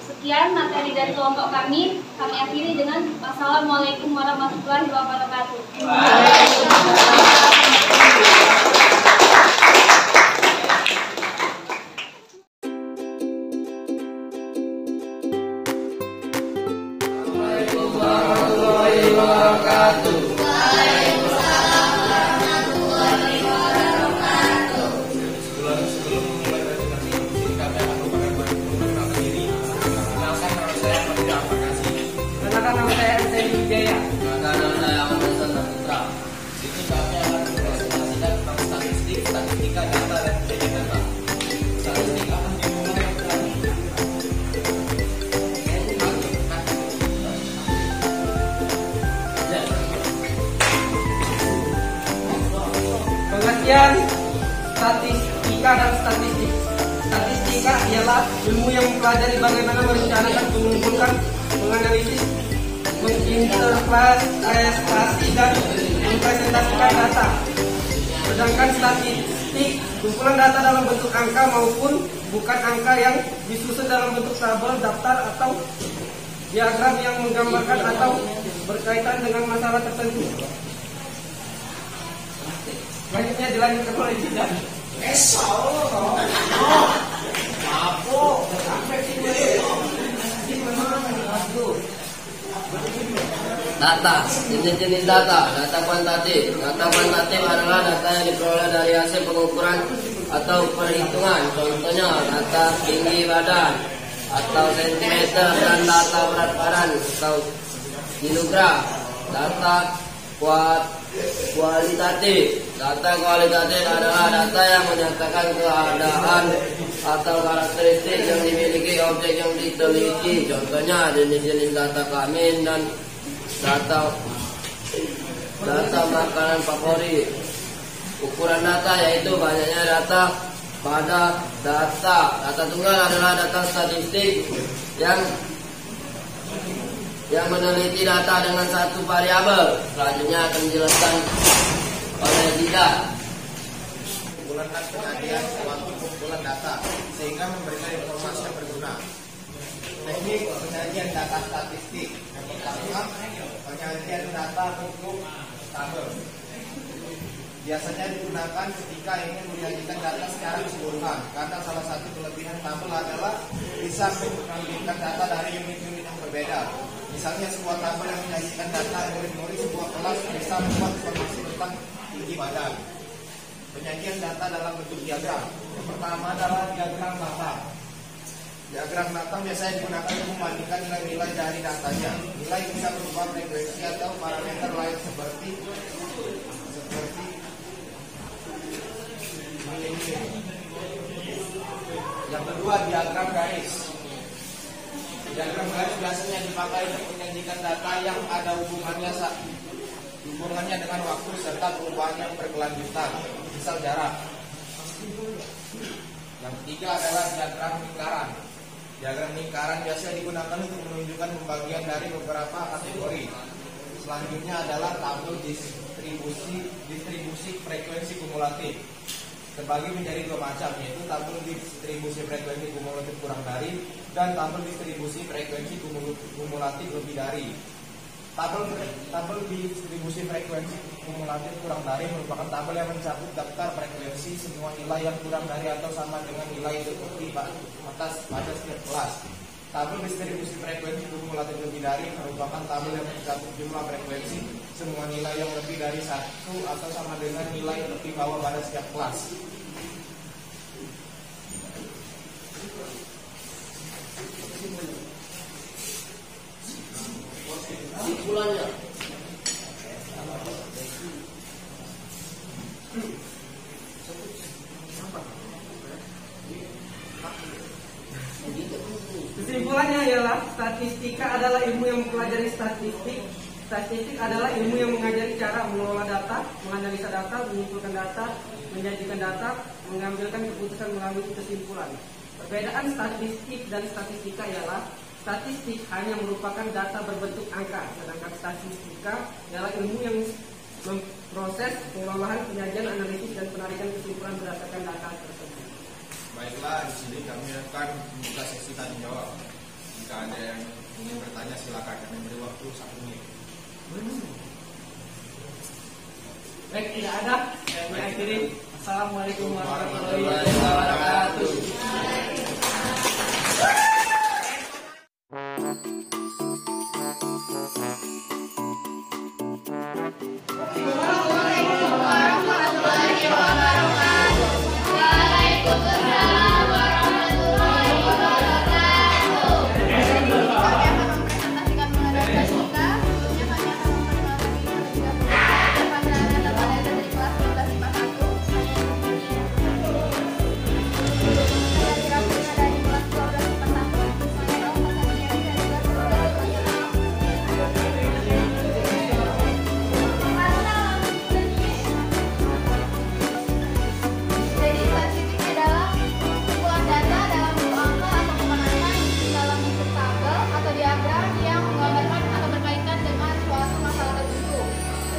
Sekian materi dari kelompok kami akhiri dengan wassalamualaikum warahmatullahi wabarakatuh. Pengertian statistika dan statistik. Statistika ialah ilmu yang mempelajari bagaimana merencanakan, mengumpulkan, menganalisis, menginterpretasi dan mempresentasikan data. Sedangkan statistik, kumpulan data dalam bentuk angka maupun bukan angka yang disusun dalam bentuk tabel, daftar atau diagram yang menggambarkan atau berkaitan dengan masalah tertentu. Selanjutnya dilanjutkan oleh Jidan. Data, jenis-jenis data kuantitatif. Data kuantitatif adalah data yang diperoleh dari hasil pengukuran atau perhitungan. Contohnya data tinggi badan atau sentimeter dan data berat badan atau kilogram. Data kualitatif. Data kualitatif adalah data yang menyatakan keadaan atau karakteristik yang dimiliki objek yang diteliti. Contohnya jenis-jenis data kelamin dan data makanan favorit. Ukuran data yaitu banyaknya data pada data. Data tunggal adalah data statistik yang meneliti data dengan satu variabel. Selanjutnya akan dijelaskan oleh Dida. Menggunakan penyajian suatu kumpulan data sehingga memberikan informasi yang berguna. Teknik penyajian data statistik. Yang pertama, penyajian data bentuk tabel. Biasanya digunakan ketika ingin menyajikan data secara keseluruhan, karena salah satu kelebihan tabel adalah bisa menampilkan data dari unit-unit yang berbeda. Misalnya sebuah tabel yang menyajikan data murid-murid sebuah kelas bisa membuat informasi tentang tinggi badan. Penyajian data dalam bentuk diagram. Yang pertama adalah diagram data. Diagram data biasanya digunakan untuk membandingkan nilai-nilai dari datanya. Nilai bisa berupa frekuensi atau parameter lain seperti Yang kedua, diagram garis. Diagram garis biasanya dipakai untuk menyajikan data yang ada hubungannya dengan waktu serta perubahan yang berkelanjutan, misal jarak. Yang ketiga adalah diagram lingkaran. Diagram lingkaran biasa digunakan untuk menunjukkan pembagian dari beberapa kategori. Selanjutnya adalah tabel distribusi frekuensi kumulatif. Terbagi menjadi dua macam, yaitu tabel distribusi frekuensi kumulatif kurang dari dan tabel distribusi frekuensi kumulatif lebih dari. Tabel distribusi frekuensi kumulatif kurang dari merupakan tabel yang mencakup daftar frekuensi semua nilai yang kurang dari atau sama dengan nilai seperti atas pada setiap kelas. Tabel distribusi frekuensi kumulatif lebih dari merupakan tabel yang mencakup jumlah frekuensi semua nilai yang lebih dari 1 atau sama dengan nilai lebih bawah pada setiap kelas. Kesimpulannya, kesimpulannya ialah statistika adalah ilmu yang mempelajari statistik. Statistik adalah ilmu yang mengajari cara mengelola data, menganalisa data, menyimpulkan data, menyajikan data, mengambilkan keputusan melalui kesimpulan. Perbedaan statistik dan statistika ialah statistik hanya merupakan data berbentuk angka, sedangkan statistika adalah ilmu yang memproses pengolahan, penyajian, analisis, dan penarikan kesimpulan berdasarkan data tersebut. Baiklah, di sini kami akan membuka sesi tanya jawab. Jika ada yang ingin bertanya silakan, kami beri waktu 1 menit. Baik, tidak ada. Saya mengakhiri. Assalamualaikum warahmatullahi wabarakatuh.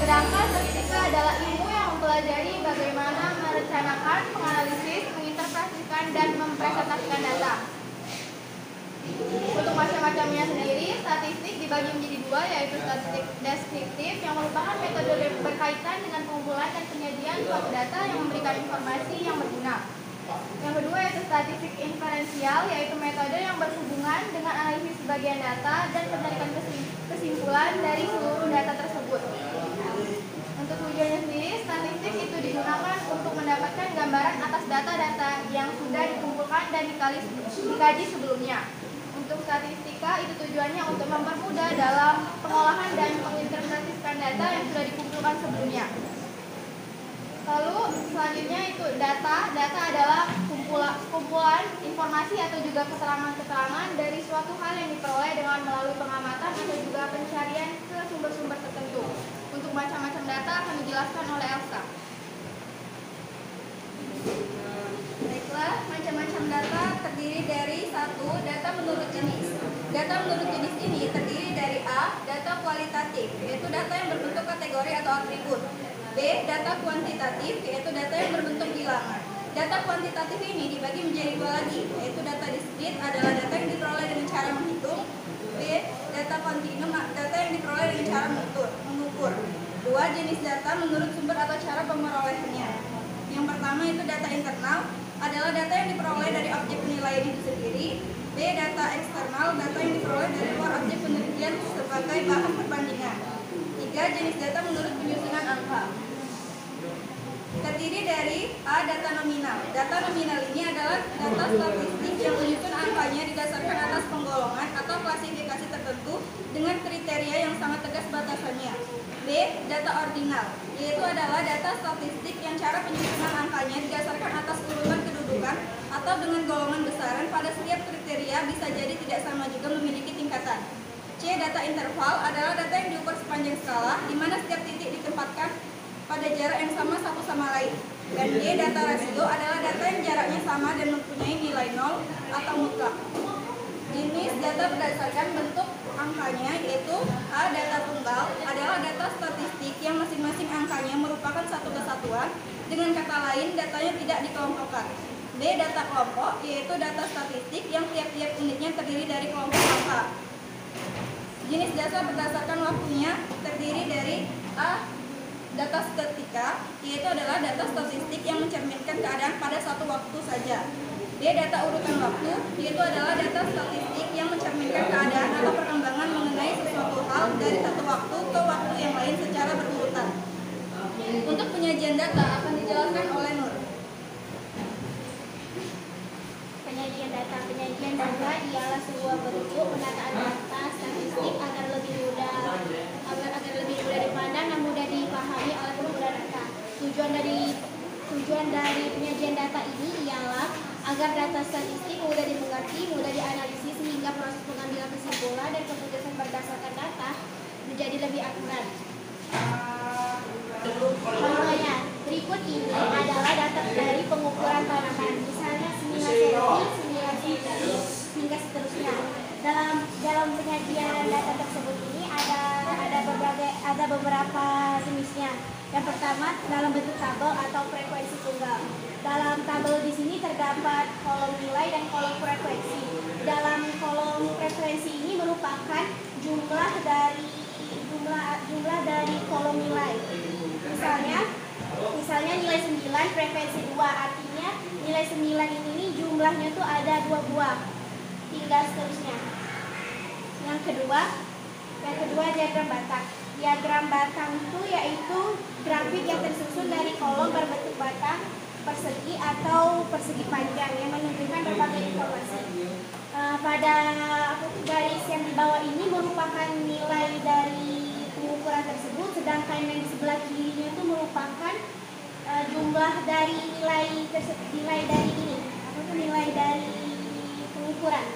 Sedangkan statistika adalah ilmu yang mempelajari bagaimana merencanakan, menganalisis, menginterpretasikan, dan mempresentasikan data. Untuk macam-macamnya sendiri, statistik dibagi menjadi dua, yaitu statistik deskriptif yang merupakan metode berkaitan dengan pengumpulan dan penyajian suatu data yang memberikan informasi yang berguna. Yang kedua yaitu statistik inferensial, yaitu metode yang berhubungan dengan analisis sebagian data dan penarikan kesimpulan dari seluruh data tersebut. Untuk tujuannya sendiri, statistik itu digunakan untuk mendapatkan gambaran atas data-data yang sudah dikumpulkan dan dikaji sebelumnya. Untuk statistika itu tujuannya untuk mempermudah dalam pengolahan dan menginterpretasikan data yang sudah dikumpulkan sebelumnya. Lalu selanjutnya itu data. Data adalah kumpulan informasi atau juga keterangan-keterangan dari suatu hal yang diperoleh dengan melalui pengamatan atau juga pencarian ke sumber-sumber tertentu. Untuk macam-macam data akan dijelaskan oleh Elsa. Baiklah, macam-macam data terdiri dari 1. Data menurut jenis. Data menurut jenis ini terdiri dari A. Data kualitatif, yaitu data yang berbentuk kategori atau atribut. B. Data kuantitatif, yaitu data yang berbentuk bilangan. Data kuantitatif ini dibagi menjadi dua lagi, yaitu data diskrit adalah data yang diperoleh dengan cara menghitung. B. Data kontinum, data yang diperoleh dengan cara mengukur. 2. Jenis data menurut sumber atau cara pemerolehannya. Yang pertama itu data internal, adalah data yang diperoleh dari objek penilaian itu sendiri. B. Data eksternal, data yang diperoleh dari luar objek penelitian sebagai bahan perbandingan. 3. Jenis data menurut penyusunan angka. Terdiri dari A. Data nominal. Data nominal ini adalah data statistik yang menyusun angkanya didasarkan atas penggolongan atau klasifikasi tertentu dengan kriteria yang sangat tegas batasannya. B. Data ordinal, yaitu adalah data statistik yang cara penyusunan angkanya didasarkan atas urutan kedudukan atau dengan golongan besaran pada setiap kriteria kriteria bisa jadi tidak sama juga memiliki tingkatan. C. Data interval adalah data yang diukur sepanjang skala, di mana setiap titik ditempatkan pada jarak yang sama satu sama lain. Dan D. Data rasio adalah data yang jaraknya sama dan mempunyai nilai 0 atau mutlak. Jenis data berdasarkan bentuk angkanya yaitu A. Data tunggal adalah data statistik yang masing-masing angkanya merupakan satu kesatuan, dengan kata lain datanya tidak dikelompokkan. B. Data kelompok yaitu data statistik yang tiap-tiap unitnya terdiri dari kelompok angka. Jenis data berdasarkan waktunya terdiri dari A. Data statistika yaitu adalah data statistik yang mencerminkan keadaan pada satu waktu saja. D. Data urutan waktu yaitu adalah data statistik yang mencerminkan keadaan atau perkembangan mengenai sesuatu hal dari satu waktu ke waktu yang lain secara berurutan. Untuk penyajian data akan dijelaskan oleh Nur. Penyajian data ialah sebuah bentuk penataan data statistik agar lebih mudah dipandang dan mudah dipahami oleh pengguna data. Tujuan dari penyajian data ini ialah agar data statistik mudah dimengerti, mudah dianalisis sehingga proses pengambilan kesimpulan dan keputusan berdasarkan data menjadi lebih akurat. Contohnya, berikut ini adalah data dari pengukuran tanaman, misalnya sembilan senti, hingga seterusnya. Dalam penyajian data tersebut ini ada beberapa jenisnya. Yang pertama dalam bentuk tabel atau frekuensi tunggal. Dalam tabel di sini terdapat kolom nilai dan kolom frekuensi. Dalam kolom frekuensi ini merupakan jumlah dari kolom nilai. Misalnya nilai 9 frekuensi 2, artinya nilai 9 ini jumlahnya tuh ada 2 buah. Hingga seterusnya. Yang kedua diagram batang. Diagram batang itu yaitu grafik yang tersusun dari kolom berbentuk batang, persegi atau persegi panjang yang menunjukkan berbagai informasi. Pada garis yang di bawah ini merupakan nilai dari pengukuran tersebut, sedangkan yang di sebelah kirinya itu merupakan jumlah dari nilai dari pengukuran.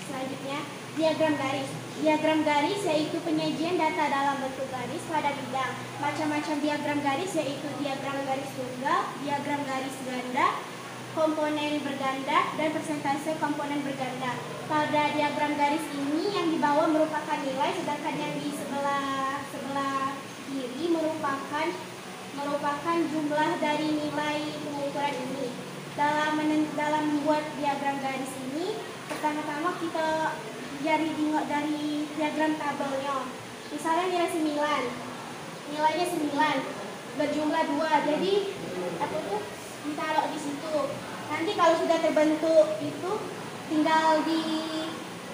Selanjutnya, diagram garis. Diagram garis yaitu penyajian data dalam bentuk garis pada bidang. Macam-macam diagram garis yaitu diagram garis tunggal, diagram garis ganda, komponen berganda, dan persentase komponen berganda. Pada diagram garis ini yang di bawah merupakan nilai, sedangkan yang di sebelah kiri merupakan jumlah dari nilai pengukuran ini. Dalam membuat diagram garis ini, pertama-tama kita dari diagram tabelnya. Misalnya nilai 9, nilainya 9 berjumlah 2, jadi ditaruh di situ. Nanti kalau sudah terbentuk itu tinggal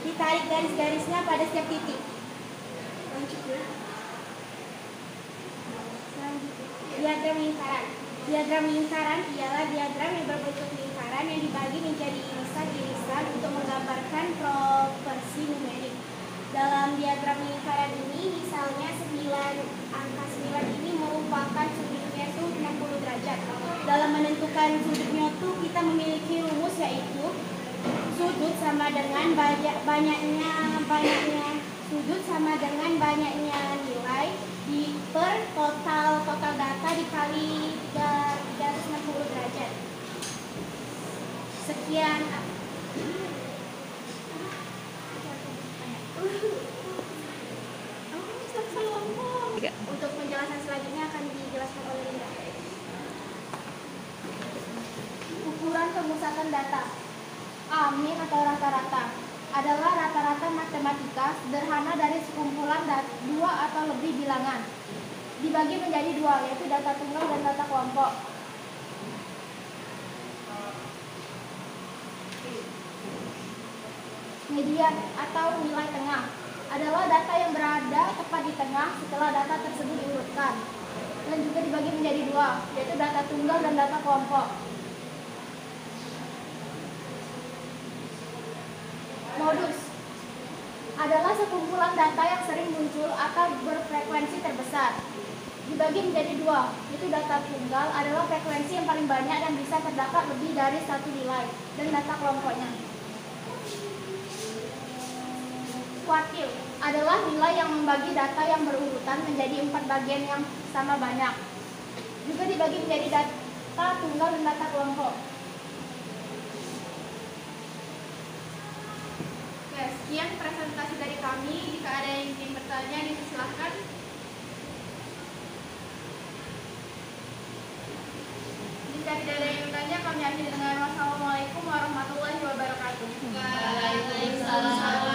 ditarik garis-garisnya pada setiap titik. Diagram lingkaran. Diagram lingkaran ialah diagram yang berbentuk lingkaran yang dibagi menjadi irisan-irisan untuk menggambarkan proporsi numerik. Dalam diagram lingkaran ini, misalnya angka 9 ini merupakan sudutnya itu 60 derajat. Dalam menentukan sudutnya itu kita memiliki rumus yaitu sudut sama dengan banyaknya sudut sama dengan banyaknya nilai per total data dikali 360 derajat. Sekian. Untuk penjelasan selanjutnya akan dijelaskan oleh Linda. Ukuran pemusatan data. Amin atau rata-rata adalah rata-rata matematika sederhana dari sekumpulan dua atau lebih bilangan. Dibagi menjadi dua, yaitu data tunggal dan data kelompok. Median atau nilai tengah adalah data yang berada tepat di tengah setelah data tersebut diurutkan, dan juga dibagi menjadi dua, yaitu data tunggal dan data kelompok. Modus adalah sekumpulan data yang sering muncul atau berfrekuensi terbesar. Dibagi menjadi dua, yaitu data tunggal adalah frekuensi yang paling banyak dan bisa terdapat lebih dari satu nilai, dan data kelompoknya. Kuartil adalah nilai yang membagi data yang berurutan menjadi 4 bagian yang sama banyak. Juga dibagi menjadi data tunggal dan data kelompok. Oke, sekian presentasi dari kami. Jika ada yang ingin bertanya, dipersilahkan. Jika tidak ada yang bertanya, kami akhiri dengan wassalamualaikum warahmatullahi wabarakatuh. Waalaikumsalam.